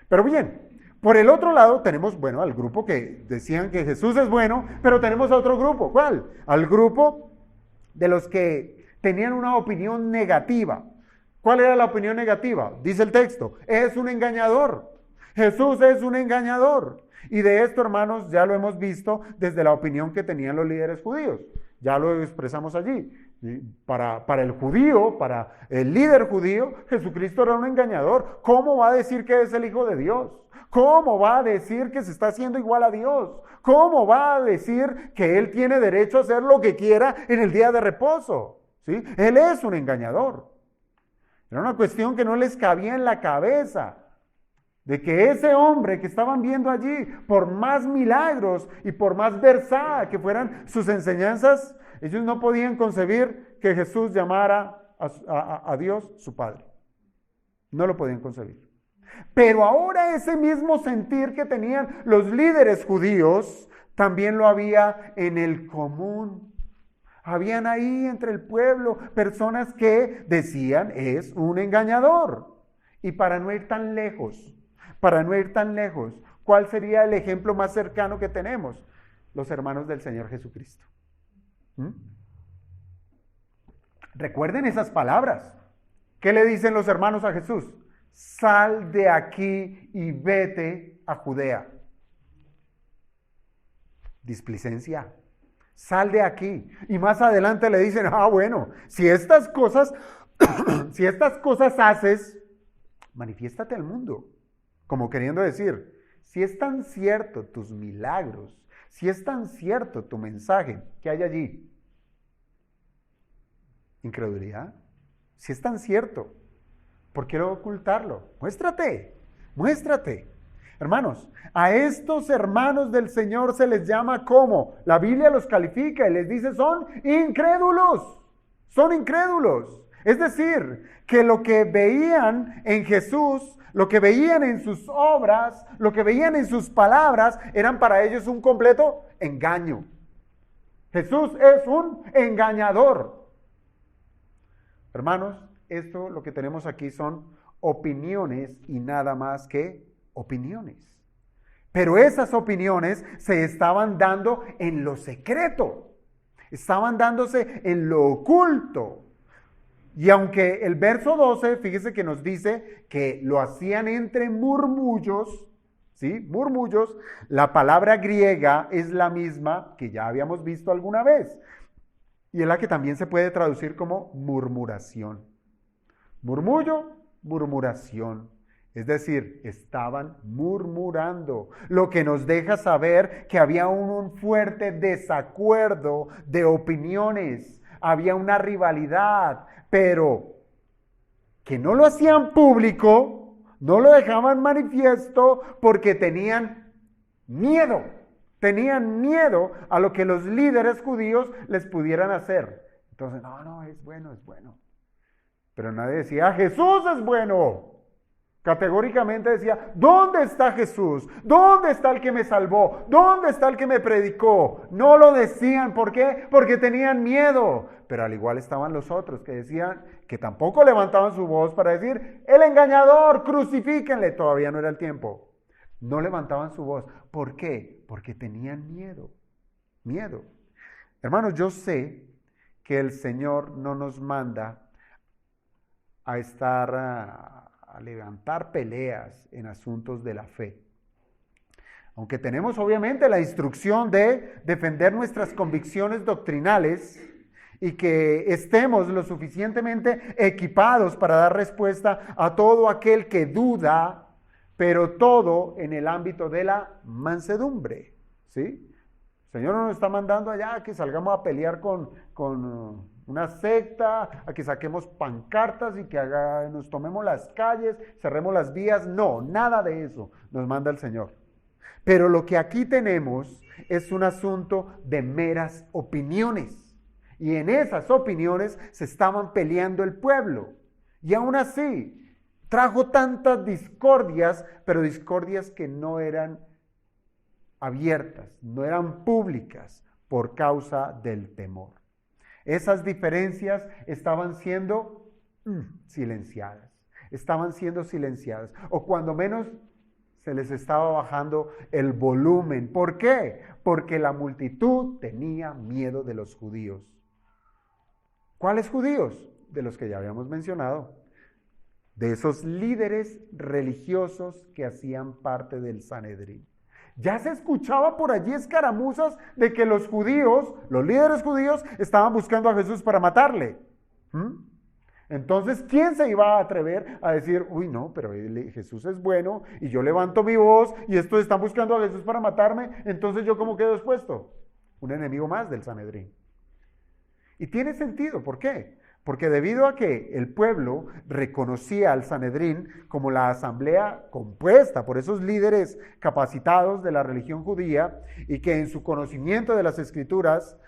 Pero bien, por el otro lado tenemos, al grupo que decían que Jesús es bueno, pero tenemos a otro grupo. ¿Cuál? Al grupo de los que tenían una opinión negativa. ¿Cuál era la opinión negativa? Dice el texto, es un engañador. Jesús es un engañador. Y de esto, hermanos, ya lo hemos visto desde la opinión que tenían los líderes judíos. Ya lo expresamos allí. Para el judío, para el líder judío, Jesucristo era un engañador. ¿Cómo va a decir que es el Hijo de Dios? ¿Cómo va a decir que se está haciendo igual a Dios? ¿Cómo va a decir que Él tiene derecho a hacer lo que quiera en el día de reposo? ¿Sí? Él es un engañador. Era una cuestión que no les cabía en la cabeza, de que ese hombre que estaban viendo allí, por más milagros y por más versada que fueran sus enseñanzas, ellos no podían concebir que Jesús llamara a Dios su Padre. No lo podían concebir. Pero ahora ese mismo sentir que tenían los líderes judíos, también lo había en el común. Habían ahí entre el pueblo personas que decían, es un engañador. Y para no ir tan lejos, ¿cuál sería el ejemplo más cercano que tenemos? Los hermanos del Señor Jesucristo. Recuerden esas palabras. ¿Qué le dicen los hermanos a Jesús? Sal de aquí y vete a Judea. Displicencia. Sal de aquí. Y más adelante le dicen, bueno, si estas cosas haces, manifiéstate al mundo. Como queriendo decir, si es tan cierto tus milagros, si es tan cierto tu mensaje, ¿qué hay allí? Incredulidad. Si es tan cierto, ¿por qué ocultarlo? Muéstrate. Hermanos, a estos hermanos del Señor se les llama ¿cómo? La Biblia los califica y les dice son incrédulos. Es decir, que lo que veían en Jesús, lo que veían en sus obras, lo que veían en sus palabras, eran para ellos un completo engaño. Jesús es un engañador. Hermanos, esto lo que tenemos aquí son opiniones y nada más que opiniones. Pero esas opiniones se estaban dando en lo secreto, estaban dándose en lo oculto. Y aunque el verso 12, fíjese que nos dice que lo hacían entre murmullos, ¿sí? Murmullos, la palabra griega es la misma que ya habíamos visto alguna vez. Y es la que también se puede traducir como murmuración. Murmullo, murmuración. Es decir, estaban murmurando, lo que nos deja saber que había un fuerte desacuerdo de opiniones, había una rivalidad, pero que no lo hacían público, no lo dejaban manifiesto porque tenían miedo a lo que los líderes judíos les pudieran hacer. Entonces, no, es bueno. Pero nadie decía, Jesús es bueno. Categóricamente decía, ¿dónde está Jesús? ¿Dónde está el que me salvó? ¿Dónde está el que me predicó? No lo decían, ¿por qué? Porque tenían miedo. Pero al igual estaban los otros que decían, que tampoco levantaban su voz para decir, el engañador, crucifíquenle. Todavía no era el tiempo. No levantaban su voz. ¿Por qué? Porque tenían miedo. Hermanos, yo sé que el Señor no nos manda a levantar peleas en asuntos de la fe. Aunque tenemos obviamente la instrucción de defender nuestras convicciones doctrinales y que estemos lo suficientemente equipados para dar respuesta a todo aquel que duda, pero todo en el ámbito de la mansedumbre, ¿sí? El Señor no nos está mandando allá a que salgamos a pelear con una secta, a que saquemos pancartas y que nos tomemos las calles, cerremos las vías. No, nada de eso nos manda el Señor. Pero lo que aquí tenemos es un asunto de meras opiniones. Y en esas opiniones se estaban peleando el pueblo. Y aún así, trajo tantas discordias, pero discordias que no eran abiertas, no eran públicas por causa del temor. Esas diferencias estaban siendo silenciadas, o cuando menos se les estaba bajando el volumen. ¿Por qué? Porque la multitud tenía miedo de los judíos. ¿Cuáles judíos? De los que ya habíamos mencionado, de esos líderes religiosos que hacían parte del Sanedrín. Ya se escuchaba por allí escaramuzas de que los judíos, los líderes judíos, estaban buscando a Jesús para matarle. Entonces, ¿quién se iba a atrever a decir, uy, no, pero Jesús es bueno y yo levanto mi voz y estos están buscando a Jesús para matarme, entonces yo cómo quedo expuesto? Un enemigo más del Sanedrín. Y tiene sentido, ¿por qué? Porque debido a que el pueblo reconocía al Sanedrín como la asamblea compuesta por esos líderes capacitados de la religión judía y que en su conocimiento de las Escrituras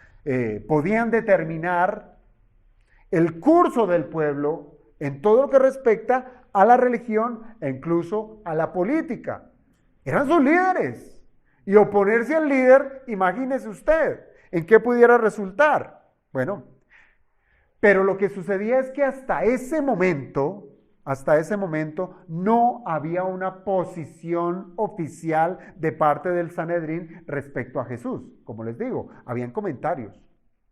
podían determinar el curso del pueblo en todo lo que respecta a la religión e incluso a la política. Eran sus líderes. Y oponerse al líder, imagínese usted, ¿en qué pudiera resultar? Bueno, pero lo que sucedía es que hasta ese momento no había una posición oficial de parte del Sanedrín respecto a Jesús. Como les digo, habían comentarios,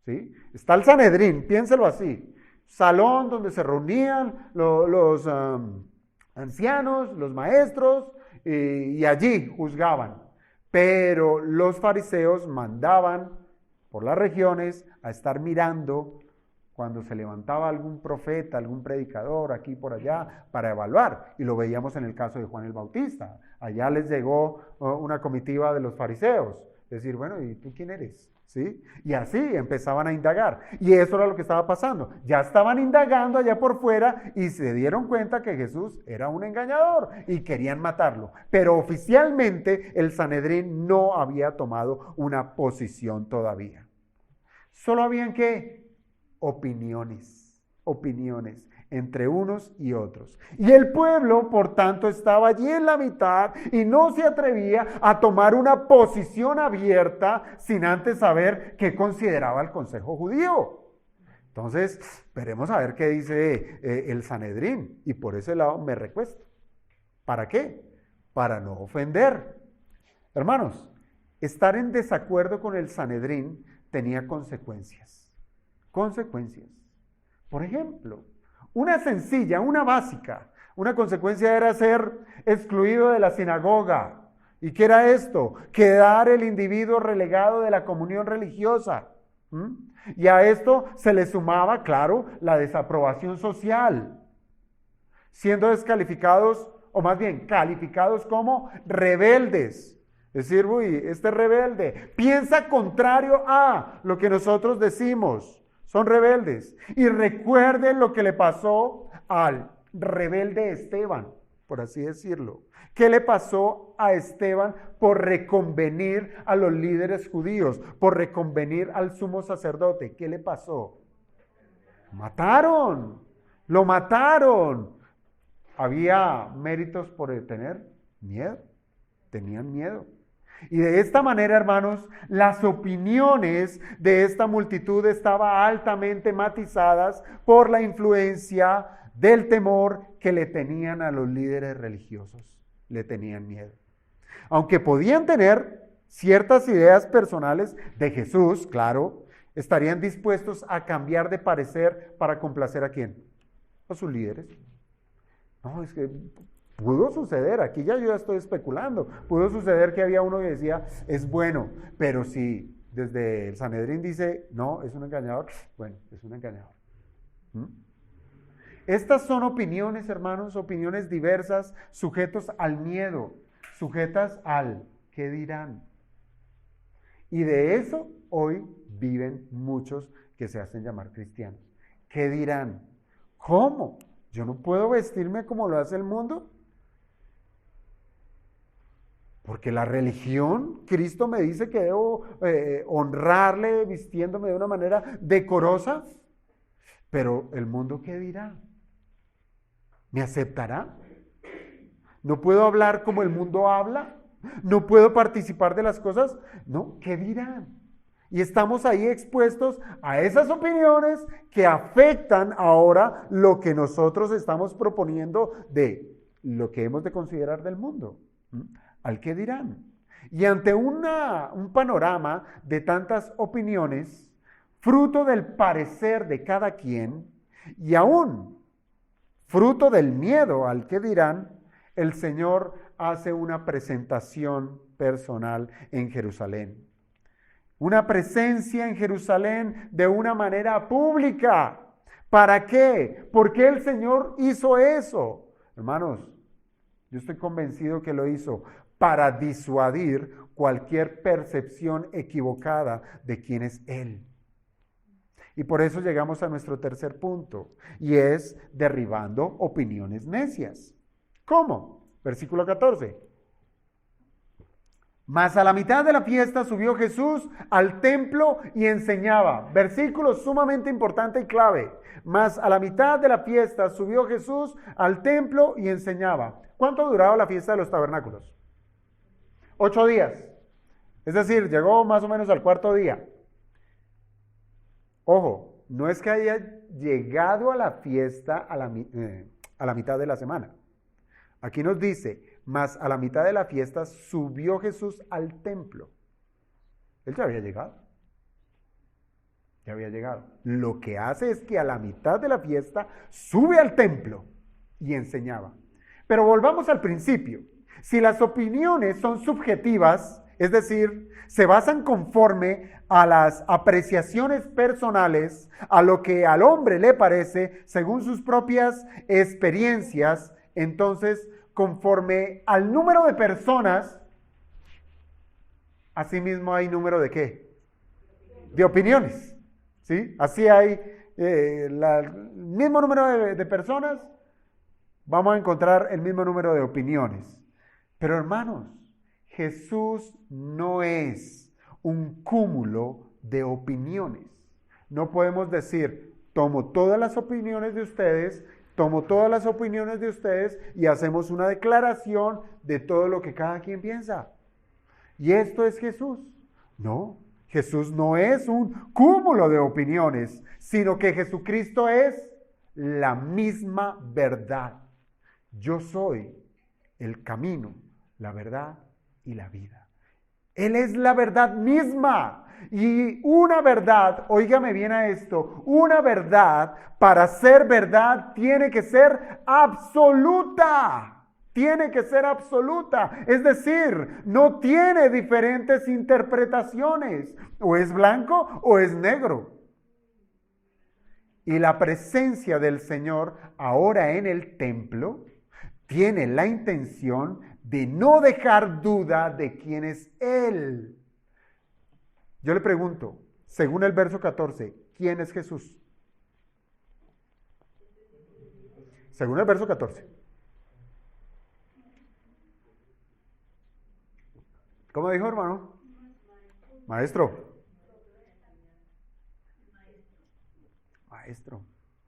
¿sí? Está el Sanedrín, piénselo así, salón donde se reunían los ancianos, los maestros, y allí juzgaban. Pero los fariseos mandaban por las regiones a estar mirando cuando se levantaba algún profeta, algún predicador aquí y por allá para evaluar. Y lo veíamos en el caso de Juan el Bautista. Allá les llegó una comitiva de los fariseos. Decir, bueno, ¿y tú quién eres? ¿Sí? Y así empezaban a indagar. Y eso era lo que estaba pasando. Ya estaban indagando allá por fuera y se dieron cuenta que Jesús era un engañador y querían matarlo. Pero oficialmente el Sanedrín no había tomado una posición todavía. Solo habían que opiniones entre unos y otros. Y el pueblo, por tanto, estaba allí en la mitad y no se atrevía a tomar una posición abierta sin antes saber qué consideraba el Consejo Judío. Entonces, veremos a ver qué dice el Sanedrín. Y por ese lado me recuesto. ¿Para qué? Para no ofender. Hermanos, estar en desacuerdo con el Sanedrín tenía consecuencias. Por ejemplo, una sencilla, una básica, una consecuencia era ser excluido de la sinagoga. ¿Y qué era esto? Quedar el individuo relegado de la comunión religiosa. Y a esto se le sumaba, claro, la desaprobación social, siendo descalificados, o más bien calificados como rebeldes. Es decir, uy, este rebelde piensa contrario a lo que nosotros decimos. Son rebeldes. Y recuerden lo que le pasó al rebelde Esteban, por así decirlo. ¿Qué le pasó a Esteban por reconvenir a los líderes judíos, por reconvenir al sumo sacerdote? ¿Qué le pasó? Lo mataron. ¿Había méritos por tener miedo? Tenían miedo. Y de esta manera, hermanos, las opiniones de esta multitud estaban altamente matizadas por la influencia del temor que le tenían a los líderes religiosos. Le tenían miedo. Aunque podían tener ciertas ideas personales de Jesús, claro, estarían dispuestos a cambiar de parecer para complacer ¿a quién? A sus líderes. No, es que pudo suceder, aquí yo ya estoy especulando, pudo suceder que había uno que decía, es bueno, pero si desde el Sanedrín dice, no, es un engañador, bueno, es un engañador. Estas son opiniones, hermanos, opiniones diversas, sujetos al miedo, sujetas al ¿qué dirán? Y de eso hoy viven muchos que se hacen llamar cristianos. ¿Qué dirán? ¿Cómo? ¿Yo no puedo vestirme como lo hace el mundo? Porque la religión, Cristo me dice que debo honrarle vistiéndome de una manera decorosa. Pero el mundo, ¿qué dirá? ¿Me aceptará? ¿No puedo hablar como el mundo habla? ¿No puedo participar de las cosas? No, ¿qué dirán? Y estamos ahí expuestos a esas opiniones que afectan ahora lo que nosotros estamos proponiendo de lo que hemos de considerar del mundo. ¿Al qué dirán? Y ante un panorama de tantas opiniones, fruto del parecer de cada quien, y aún fruto del miedo al que dirán, el Señor hace una presentación personal en Jerusalén. Una presencia en Jerusalén de una manera pública, ¿Para qué? ¿Por qué el Señor hizo eso? Hermanos, yo estoy convencido que lo hizo para disuadir cualquier percepción equivocada de quién es Él. Y por eso llegamos a nuestro tercer punto, y es derribando opiniones necias. ¿Cómo? Versículo 14. Mas a la mitad de la fiesta subió Jesús al templo y enseñaba. Versículo sumamente importante y clave. Mas a la mitad de la fiesta subió Jesús al templo y enseñaba. ¿Cuánto duraba la fiesta de los tabernáculos? 8 días. Es decir, llegó más o menos al cuarto día. Ojo, no es que haya llegado a la fiesta a la mitad de la semana. Aquí nos dice, mas a la mitad de la fiesta subió Jesús al templo. Él ya había llegado. Ya había llegado. Lo que hace es que a la mitad de la fiesta sube al templo y enseñaba. Pero volvamos al principio. Si las opiniones son subjetivas, es decir, se basan conforme a las apreciaciones personales, a lo que al hombre le parece, según sus propias experiencias, entonces, conforme al número de personas, asimismo hay número de ¿qué? De opiniones, ¿sí? Así hay el mismo número de personas, vamos a encontrar el mismo número de opiniones. Pero hermanos, Jesús no es un cúmulo de opiniones. No podemos decir, tomo todas las opiniones de ustedes, y hacemos una declaración de todo lo que cada quien piensa. Y esto es Jesús. No, Jesús no es un cúmulo de opiniones, sino que Jesucristo es la misma verdad. Yo soy el camino, la verdad y la vida. Él es la verdad misma. Y una verdad, óigame bien a esto, una verdad para ser verdad tiene que ser absoluta. Tiene que ser absoluta. Es decir, no tiene diferentes interpretaciones. O es blanco o es negro. Y la presencia del Señor ahora en el templo tiene la intención de no dejar duda de quién es Él. Yo le pregunto, según el verso 14, ¿quién es Jesús? Según el verso 14. ¿Cómo dijo, hermano? Maestro. Maestro,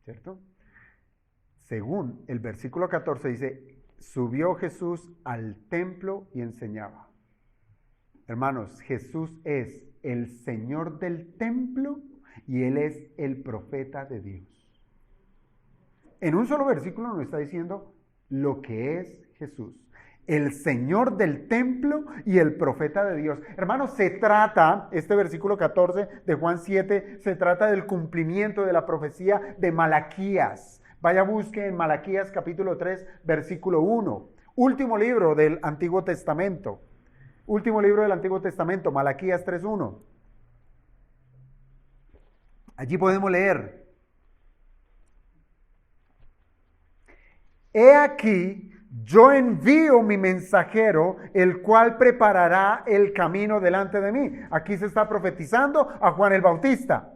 ¿cierto? Según el versículo 14 dice, subió Jesús al templo y enseñaba. Hermanos, Jesús es el Señor del templo y Él es el profeta de Dios. En un solo versículo nos está diciendo lo que es Jesús. El Señor del templo y el profeta de Dios. Hermanos, se trata, este versículo 14 de Juan 7, se trata del cumplimiento de la profecía de Malaquías. Vaya, busque en Malaquías capítulo 3, versículo 1. Último libro del Antiguo Testamento. Último libro del Antiguo Testamento, Malaquías 3:1. Allí podemos leer: He aquí, yo envío mi mensajero, el cual preparará el camino delante de mí. Aquí se está profetizando a Juan el Bautista.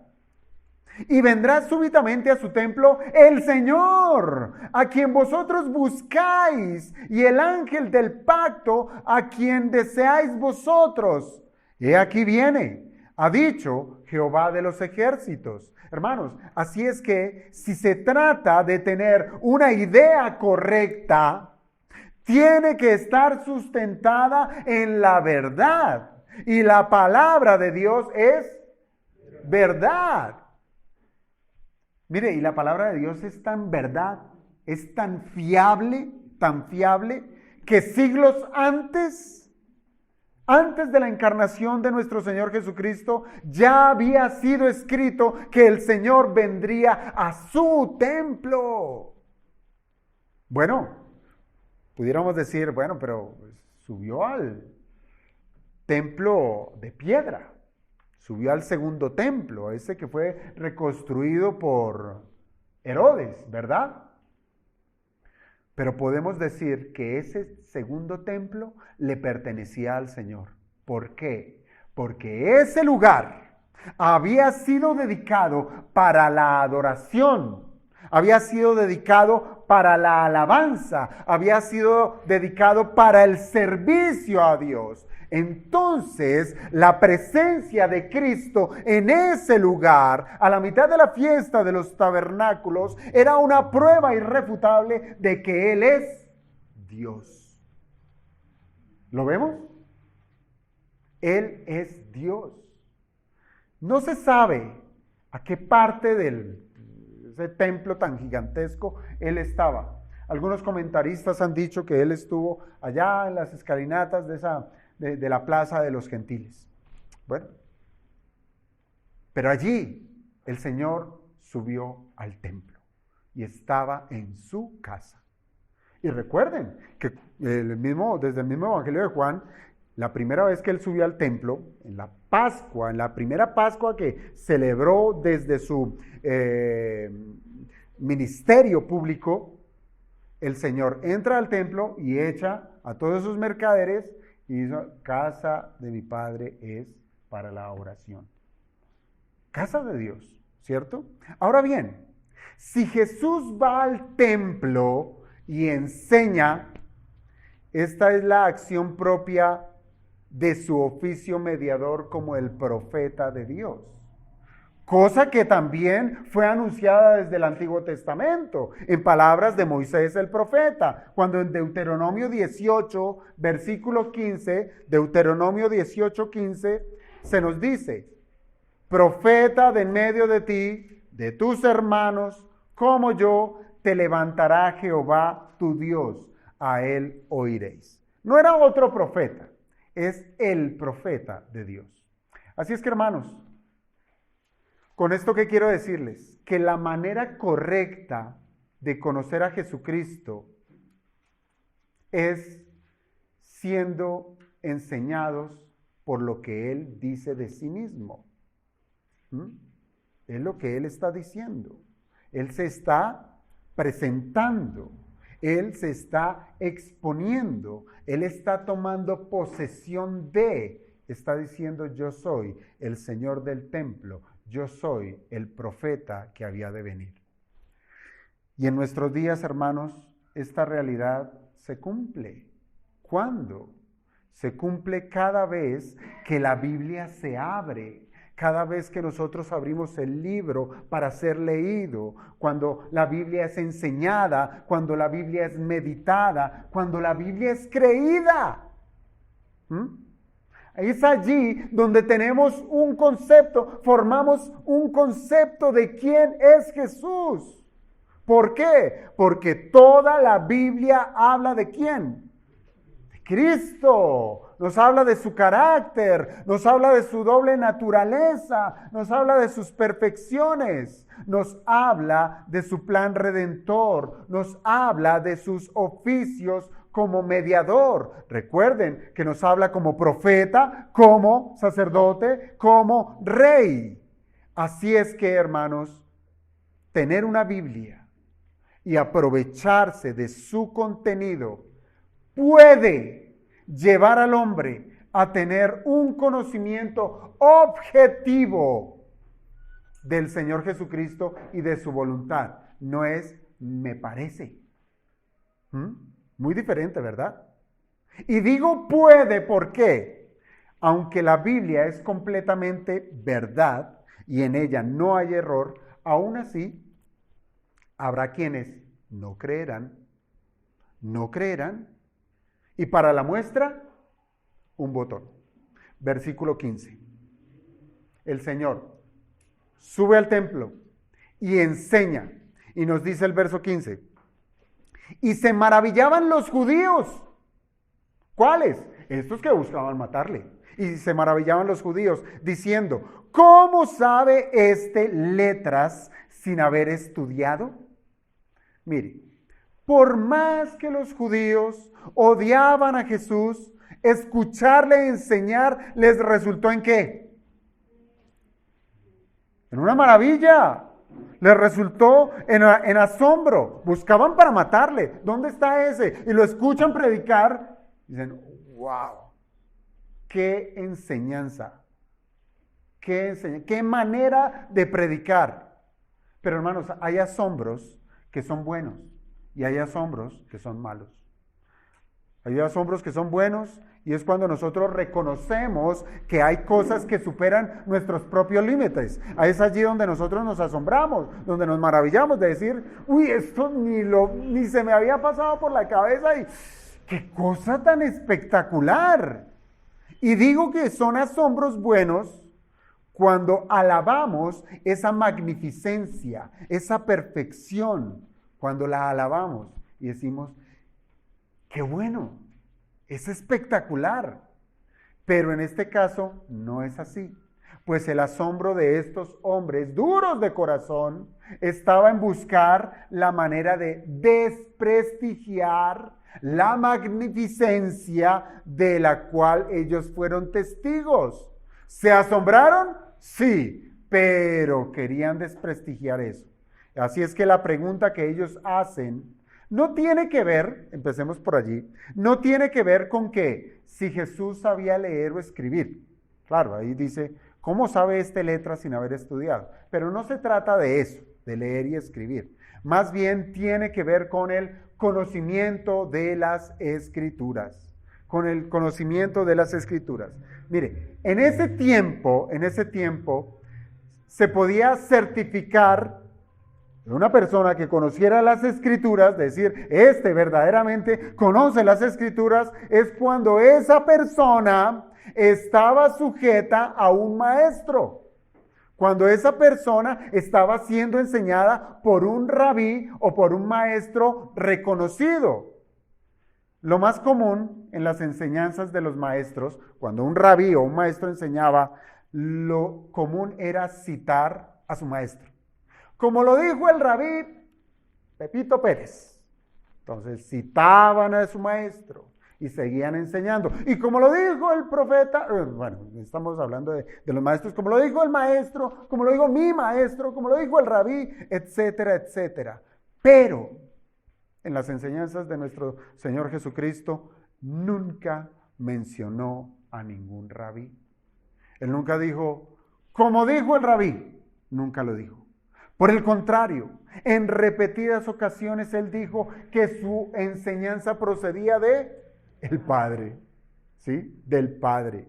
Y vendrá súbitamente a su templo el Señor, a quien vosotros buscáis, y el ángel del pacto, a quien deseáis vosotros. He aquí viene, ha dicho Jehová de los ejércitos. Hermanos, así es que si se trata de tener una idea correcta, tiene que estar sustentada en la verdad. Y la palabra de Dios es verdad. Mire, y la palabra de Dios es tan verdad, es tan fiable, que siglos antes de la encarnación de nuestro Señor Jesucristo, ya había sido escrito que el Señor vendría a su templo. Bueno, pudiéramos decir, bueno, pero subió al templo de piedra. Subió al segundo templo, ese que fue reconstruido por Herodes, ¿verdad? Pero podemos decir que ese segundo templo le pertenecía al Señor. ¿Por qué? Porque ese lugar había sido dedicado para la adoración, había sido dedicado para la alabanza, había sido dedicado para el servicio a Dios. Entonces, la presencia de Cristo en ese lugar, a la mitad de la fiesta de los tabernáculos, era una prueba irrefutable de que Él es Dios. ¿Lo vemos? Él es Dios. No se sabe a qué parte de ese templo tan gigantesco Él estaba. Algunos comentaristas han dicho que Él estuvo allá en las escalinatas de la plaza de los gentiles. Bueno, pero allí el Señor subió al templo y estaba en su casa. Y recuerden que desde el mismo Evangelio de Juan, la primera vez que Él subió al templo, en la Pascua, en la primera Pascua que celebró desde su ministerio público, el Señor entra al templo y echa a todos esos mercaderes y dice: casa de mi Padre es para la oración. Casa de Dios, ¿cierto? Ahora bien, si Jesús va al templo y enseña, esta es la acción propia de su oficio mediador como el profeta de Dios. Cosa que también fue anunciada desde el Antiguo Testamento, en palabras de Moisés el profeta, cuando en Deuteronomio 18, versículo 15, Deuteronomio 18, 15, se nos dice: profeta de en medio de ti, de tus hermanos, como yo, te levantará Jehová tu Dios, a él oiréis. No era otro profeta, es el profeta de Dios. Así es que, hermanos, con esto que quiero decirles, que la manera correcta de conocer a Jesucristo es siendo enseñados por lo que Él dice de sí mismo. Es lo que Él está diciendo. Él se está presentando. Él se está exponiendo. Él está tomando posesión está diciendo: yo soy el Señor del templo. Yo soy el profeta que había de venir. Y en nuestros días, hermanos, esta realidad se cumple. ¿Cuándo? Se cumple cada vez que la Biblia se abre, cada vez que nosotros abrimos el libro para ser leído, cuando la Biblia es enseñada, cuando la Biblia es meditada, cuando la Biblia es creída. Es allí donde tenemos un concepto, formamos un concepto de quién es Jesús. ¿Por qué? Porque toda la Biblia habla ¿de quién? De Cristo. Nos habla de su carácter, nos habla de su doble naturaleza, nos habla de sus perfecciones, nos habla de su plan redentor, nos habla de sus oficios como mediador. Recuerden que nos habla como profeta, como sacerdote, como rey. Así es que, hermanos, tener una Biblia y aprovecharse de su contenido puede llevar al hombre a tener un conocimiento objetivo del Señor Jesucristo y de su voluntad. No es me parece. Muy diferente, ¿verdad? Y digo puede, ¿por qué? Aunque la Biblia es completamente verdad y en ella no hay error, aún así habrá quienes no creerán. Y para la muestra, un botón. Versículo 15. El Señor sube al templo y enseña. Y nos dice el verso 15. Y se maravillaban los judíos. ¿Cuáles? Estos que buscaban matarle. Y se maravillaban los judíos diciendo: ¿cómo sabe este letras sin haber estudiado? Mire, por más que los judíos odiaban a Jesús, escucharle enseñar les resultó ¿en qué? En una maravilla. Les resultó en asombro. Buscaban para matarle. ¿Dónde está ese? Y lo escuchan predicar. Dicen, wow, qué enseñanza. Qué manera de predicar. Pero hermanos, hay asombros que son buenos y hay asombros que son malos. Hay asombros que son buenos y es cuando nosotros reconocemos que hay cosas que superan nuestros propios límites. Es allí donde nosotros nos asombramos, donde nos maravillamos de decir, uy, esto ni se me había pasado por la cabeza y qué cosa tan espectacular. Y digo que son asombros buenos cuando alabamos esa magnificencia, esa perfección, cuando la alabamos y decimos, qué bueno, es espectacular. Pero en este caso no es así, pues el asombro de estos hombres duros de corazón estaba en buscar la manera de desprestigiar la magnificencia de la cual ellos fueron testigos. ¿Se asombraron? Sí, pero querían desprestigiar eso. Así es que la pregunta que ellos hacen no tiene que ver, empecemos por allí, no tiene que ver con que si Jesús sabía leer o escribir. Claro, ahí dice, ¿cómo sabe letra sin haber estudiado? Pero no se trata de eso, de leer y escribir. Más bien tiene que ver con el conocimiento de las Escrituras. Con el conocimiento de las Escrituras. Mire, en ese tiempo, se podía certificar una persona que conociera las Escrituras, decir, verdaderamente conoce las Escrituras, es cuando esa persona estaba sujeta a un maestro. Cuando esa persona estaba siendo enseñada por un rabí o por un maestro reconocido. Lo más común en las enseñanzas de los maestros, cuando un rabí o un maestro enseñaba, lo común era citar a su maestro. Como lo dijo el rabí Pepito Pérez. Entonces citaban a su maestro y seguían enseñando. Y como lo dijo el profeta, estamos hablando de los maestros, como lo dijo el maestro, como lo dijo mi maestro, como lo dijo el rabí, etcétera, etcétera. Pero en las enseñanzas de nuestro Señor Jesucristo, nunca mencionó a ningún rabí. Él nunca dijo, como dijo el rabí, nunca lo dijo. Por el contrario, en repetidas ocasiones Él dijo que su enseñanza procedía del Padre, ¿sí? Del Padre.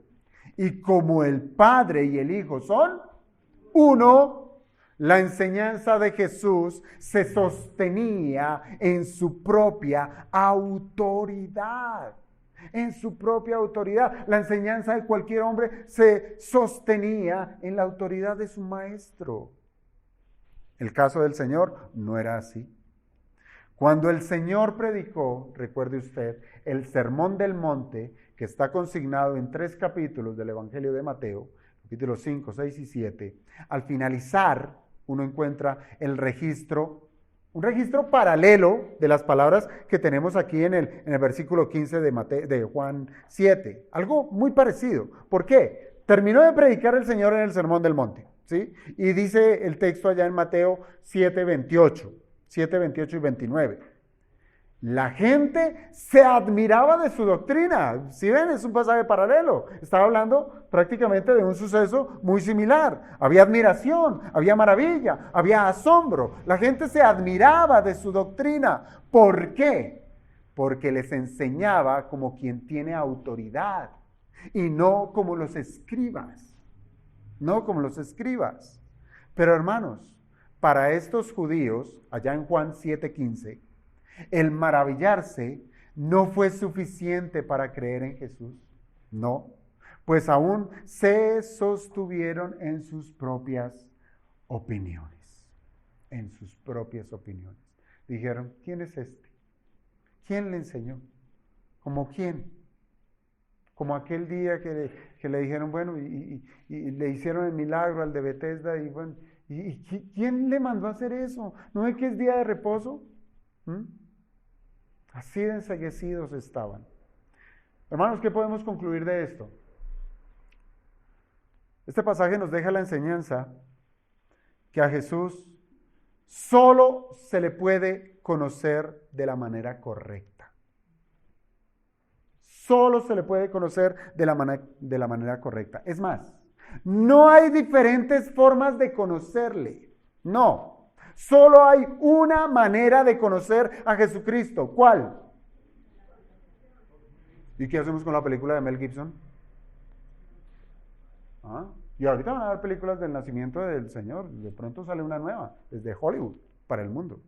Y como el Padre y el Hijo son uno, la enseñanza de Jesús se sostenía en su propia autoridad. En su propia autoridad. La enseñanza de cualquier hombre se sostenía en la autoridad de su maestro. El caso del Señor no era así. Cuando el Señor predicó, recuerde usted, el Sermón del Monte, que está consignado en 3 capítulos del Evangelio de Mateo, capítulos 5, 6 y 7, al finalizar uno encuentra un registro paralelo de las palabras que tenemos aquí en el versículo 15 de Juan 7. Algo muy parecido. ¿Por qué? Terminó de predicar el Señor en el Sermón del Monte, ¿sí? Y dice el texto allá en Mateo 7, 28 y 29. La gente se admiraba de su doctrina. ¿Sí ven? Es un pasaje paralelo. Estaba hablando prácticamente de un suceso muy similar. Había admiración, había maravilla, había asombro. La gente se admiraba de su doctrina. ¿Por qué? Porque les enseñaba como quien tiene autoridad y no como los escribas. No como los escribas. Pero hermanos, para estos judíos, allá en Juan 7:15, el maravillarse no fue suficiente para creer en Jesús. No, pues aún se sostuvieron en sus propias opiniones. En sus propias opiniones. Dijeron, ¿quién es este? ¿Quién le enseñó? ¿Cómo quién? Como aquel día que le dijeron, bueno, y le hicieron el milagro al de Betesda, y bueno, ¿y quién le mandó a hacer eso? ¿No es que es día de reposo? Así de enceguecidos estaban. Hermanos, ¿qué podemos concluir de esto? Este pasaje nos deja la enseñanza que a Jesús solo se le puede conocer de la manera correcta. Solo se le puede conocer de la manera correcta. Es más, no hay diferentes formas de conocerle. No, solo hay una manera de conocer a Jesucristo. ¿Cuál? ¿Y qué hacemos con la película de Mel Gibson? ¿Ah? Y ahorita van a ver películas del nacimiento del Señor. De pronto sale una nueva, desde Hollywood, para el mundo.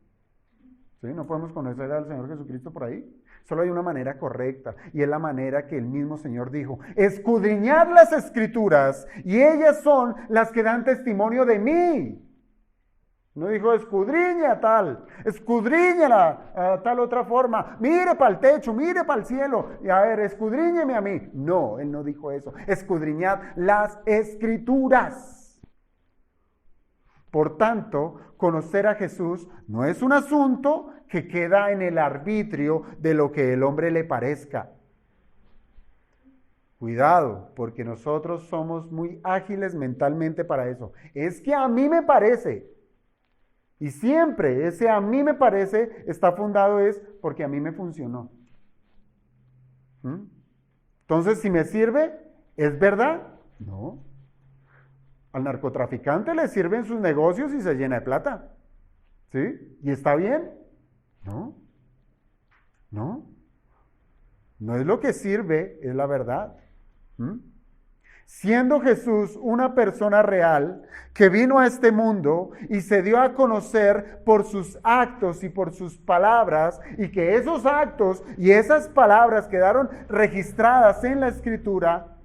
¿Sí? No podemos conocer al Señor Jesucristo por ahí. Solo hay una manera correcta, y es la manera que el mismo Señor dijo: escudriñad las Escrituras, y ellas son las que dan testimonio de mí. No dijo escudriña tal, escudriñala a tal otra forma, mire para el techo, mire para el cielo, y a ver, escudriñeme a mí. No, él no dijo eso. Escudriñad las Escrituras. Por tanto, conocer a Jesús no es un asunto que queda en el arbitrio de lo que el hombre le parezca. Cuidado, porque nosotros somos muy ágiles mentalmente para eso. Es que a mí me parece. Y siempre ese a mí me parece está fundado es porque a mí me funcionó. Entonces, si me sirve, ¿es verdad? No. Al narcotraficante le sirven sus negocios y se llena de plata. ¿Sí? ¿Y está bien? No. No. No es lo que sirve, es la verdad. Siendo Jesús una persona real que vino a este mundo y se dio a conocer por sus actos y por sus palabras, y que esos actos y esas palabras quedaron registradas en la Escritura.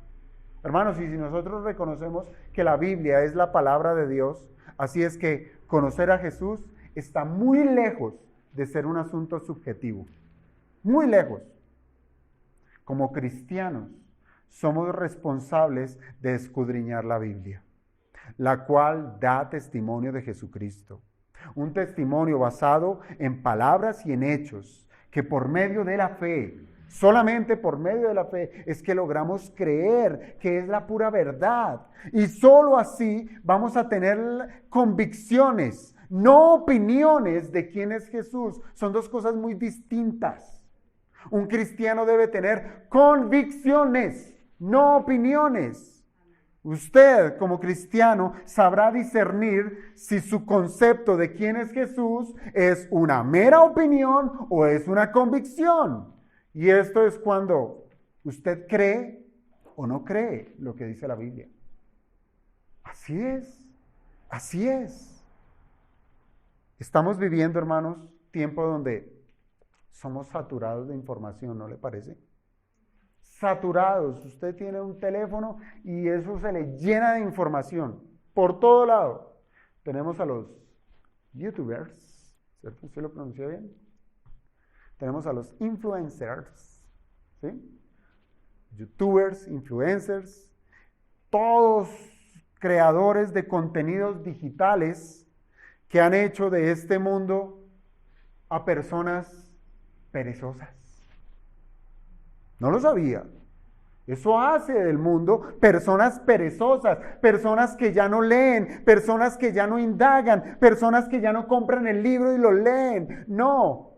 Hermanos, y si nosotros reconocemos que la Biblia es la palabra de Dios, así es que conocer a Jesús está muy lejos de ser un asunto subjetivo. Muy lejos. Como cristianos, somos responsables de escudriñar la Biblia, la cual da testimonio de Jesucristo. Un testimonio basado en palabras y en hechos, que por medio de la fe, solamente por medio de la fe, es que logramos creer que es la pura verdad. Y solo así vamos a tener convicciones, no opiniones de quién es Jesús. Son dos cosas muy distintas. Un cristiano debe tener convicciones, no opiniones. Usted, como cristiano, sabrá discernir si su concepto de quién es Jesús es una mera opinión o es una convicción. Y esto es cuando usted cree o no cree lo que dice la Biblia. Así es, así es. Estamos viviendo, hermanos, tiempo donde somos saturados de información, ¿no le parece? Saturados. Usted tiene un teléfono y eso se le llena de información por todo lado. Tenemos a los youtubers, ¿cierto? ¿Usted lo pronunció bien? Tenemos a los influencers, ¿sí? Youtubers, influencers, todos creadores de contenidos digitales que han hecho de este mundo a personas perezosas. No lo sabía. Eso hace del mundo personas perezosas, personas que ya no leen, personas que ya no indagan, personas que ya no compran el libro y lo leen. No.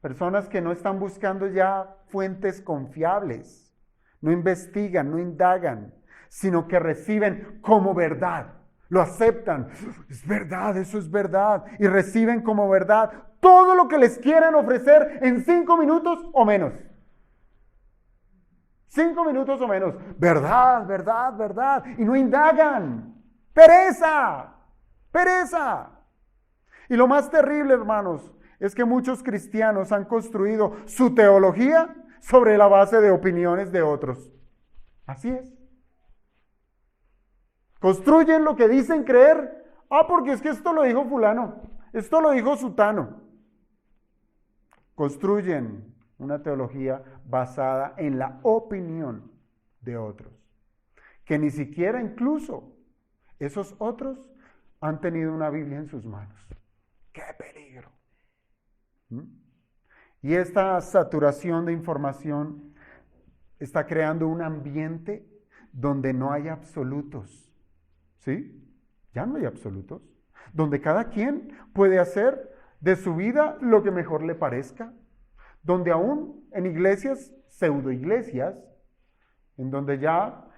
Personas que no están buscando ya fuentes confiables, no investigan, no indagan, sino que reciben como verdad. Lo aceptan. Es verdad, eso es verdad. Y reciben como verdad todo lo que les quieran ofrecer en 5 minutos o menos. 5 minutos o menos. Verdad, verdad, verdad. Y no indagan. Pereza. Pereza. Y lo más terrible, hermanos, es que muchos cristianos han construido su teología sobre la base de opiniones de otros. Así es. Construyen lo que dicen creer. Porque es que esto lo dijo fulano, esto lo dijo sutano. Construyen una teología basada en la opinión de otros, que ni siquiera incluso esos otros han tenido una Biblia en sus manos. ¡Qué peligro! Y esta saturación de información está creando un ambiente donde no hay absolutos. ¿Sí? Ya no hay absolutos. donde cada quien puede hacer de su vida lo que mejor le parezca, donde aún en iglesias, pseudoiglesias, en donde ya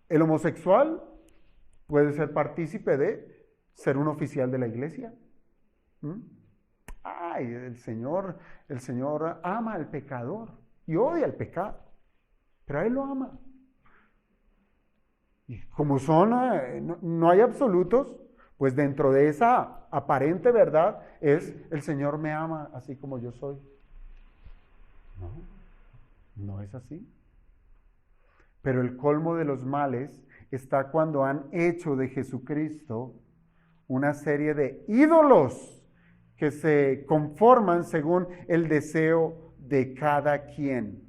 el homosexual puede ser partícipe de ser un oficial de la iglesia. Ay, el Señor ama al pecador y odia el pecado, pero a Él lo ama. Y como no hay absolutos, pues dentro de esa aparente verdad es el Señor me ama así como yo soy. No es así. Pero el colmo de los males está cuando han hecho de Jesucristo una serie de ídolos que se conforman según el deseo de cada quien.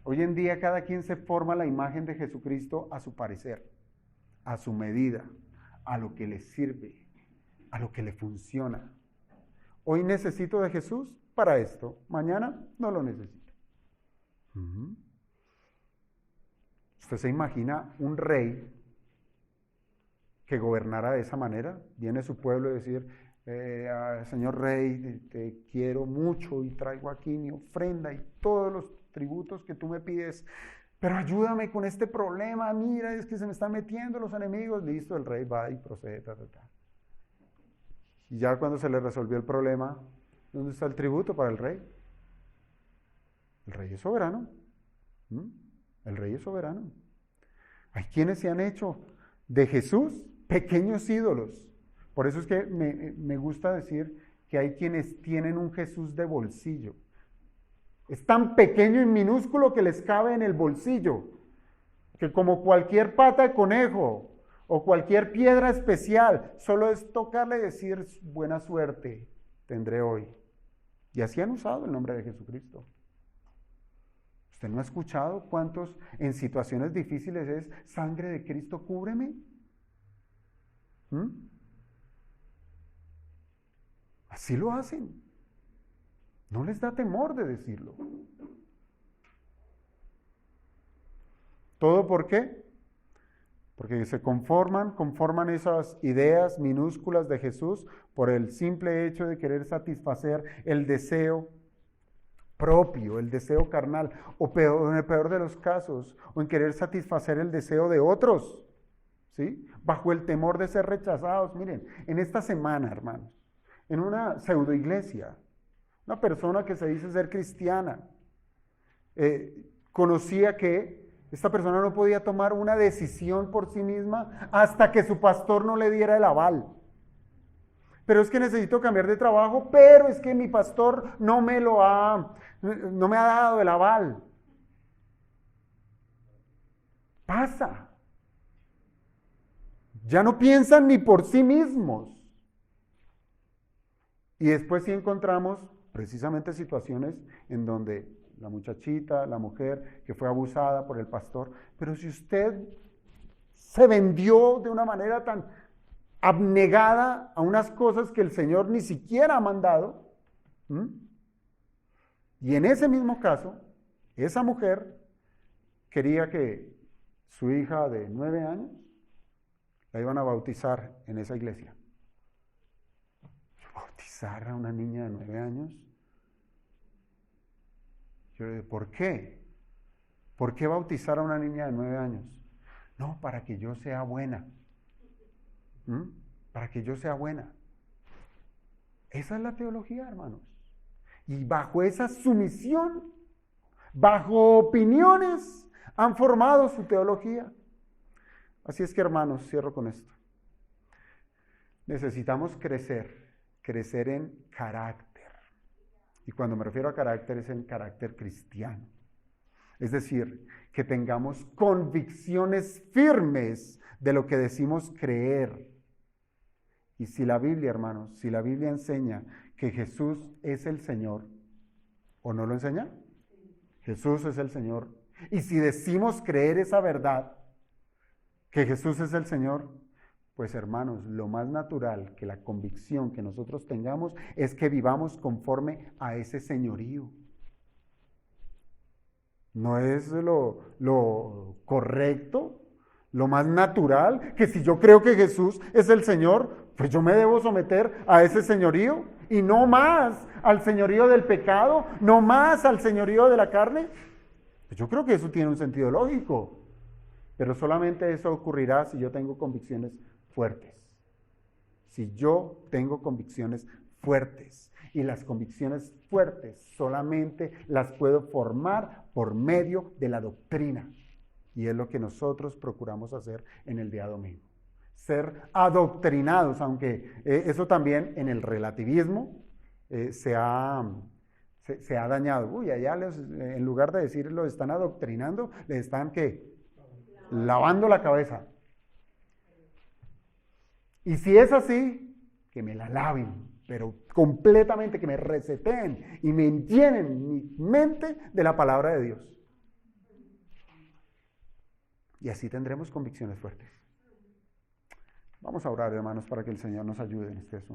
Hoy en día cada quien se forma la imagen de Jesucristo a su parecer, a su medida, a lo que le sirve, a lo que le funciona. Hoy necesito de Jesús para esto, mañana no lo necesito. ¿Usted se imagina un rey que gobernara de esa manera? Viene su pueblo y decir, señor rey, te quiero mucho y traigo aquí mi ofrenda y todos los tributos que tú me pides, pero ayúdame con este problema, mira, es que se me están metiendo los enemigos. Listo, el rey va y procede, Y ya cuando se le resolvió el problema, ¿dónde está el tributo para el rey? El rey es soberano. El rey es soberano. Hay quienes se han hecho de Jesús pequeños ídolos. Por eso es que me gusta decir que hay quienes tienen un Jesús de bolsillo. Es tan pequeño y minúsculo que les cabe en el bolsillo, que como cualquier pata de conejo o cualquier piedra especial, solo es tocarle y decir buena suerte tendré hoy. Y así han usado el nombre de Jesucristo. ¿Usted no ha escuchado cuántos en situaciones difíciles es sangre de Cristo, cúbreme? Así lo hacen. No les da temor de decirlo. ¿Todo por qué? Porque se conforman esas ideas minúsculas de Jesús por el simple hecho de querer satisfacer el deseo propio, el deseo carnal, o peor, en el peor de los casos, o en querer satisfacer el deseo de otros, ¿sí? Bajo el temor de ser rechazados. Miren, en esta semana, hermanos, en una pseudoiglesia, una persona que se dice ser cristiana, conocía que esta persona no podía tomar una decisión por sí misma hasta que su pastor no le diera el aval. Pero es que necesito cambiar de trabajo, pero es que mi pastor no me ha dado el aval. Pasa. Ya no piensan ni por sí mismos. Y después sí encontramos precisamente situaciones en donde la muchachita, la mujer que fue abusada por el pastor, pero si usted se vendió de una manera tan abnegada a unas cosas que el Señor ni siquiera ha mandado, y en ese mismo caso, esa mujer quería que su hija de 9 años la iban a bautizar en esa iglesia. ¿Bautizar a una niña de 9 años? Yo le digo, ¿por qué? ¿Por qué bautizar a una niña de 9 años? No, para que yo sea buena. Para que yo sea buena. Esa es la teología, hermanos. Y bajo esa sumisión, bajo opiniones, han formado su teología. Así es que, hermanos, cierro con esto. Necesitamos crecer en carácter. Y cuando me refiero a carácter, es en carácter cristiano. Es decir, que tengamos convicciones firmes de lo que decimos creer. Y si la Biblia, hermanos, si la Biblia enseña que Jesús es el Señor, ¿o no lo enseña? Jesús es el Señor. Y si decimos creer esa verdad, que Jesús es el Señor, pues hermanos, lo más natural que la convicción que nosotros tengamos es que vivamos conforme a ese señorío. No es lo correcto, Lo más natural, que si yo creo que Jesús es el Señor, pues yo me debo someter a ese señorío y no más al señorío del pecado, no más al señorío de la carne. Pues yo creo que eso tiene un sentido lógico, pero solamente eso ocurrirá si yo tengo convicciones fuertes. Si yo tengo convicciones fuertes. Y las convicciones fuertes solamente las puedo formar por medio de la doctrina. Y es lo que nosotros procuramos hacer en el día domingo. Ser adoctrinados, aunque eso también en el relativismo se ha dañado. Uy, allá en lugar de decir lo están adoctrinando, les están ¿qué? Lavando la cabeza. Y si es así, que me la laven, pero completamente, que me reseteen y me llenen mi mente de la palabra de Dios. Y así tendremos convicciones fuertes. Vamos a orar, hermanos, para que el Señor nos ayude en este asunto.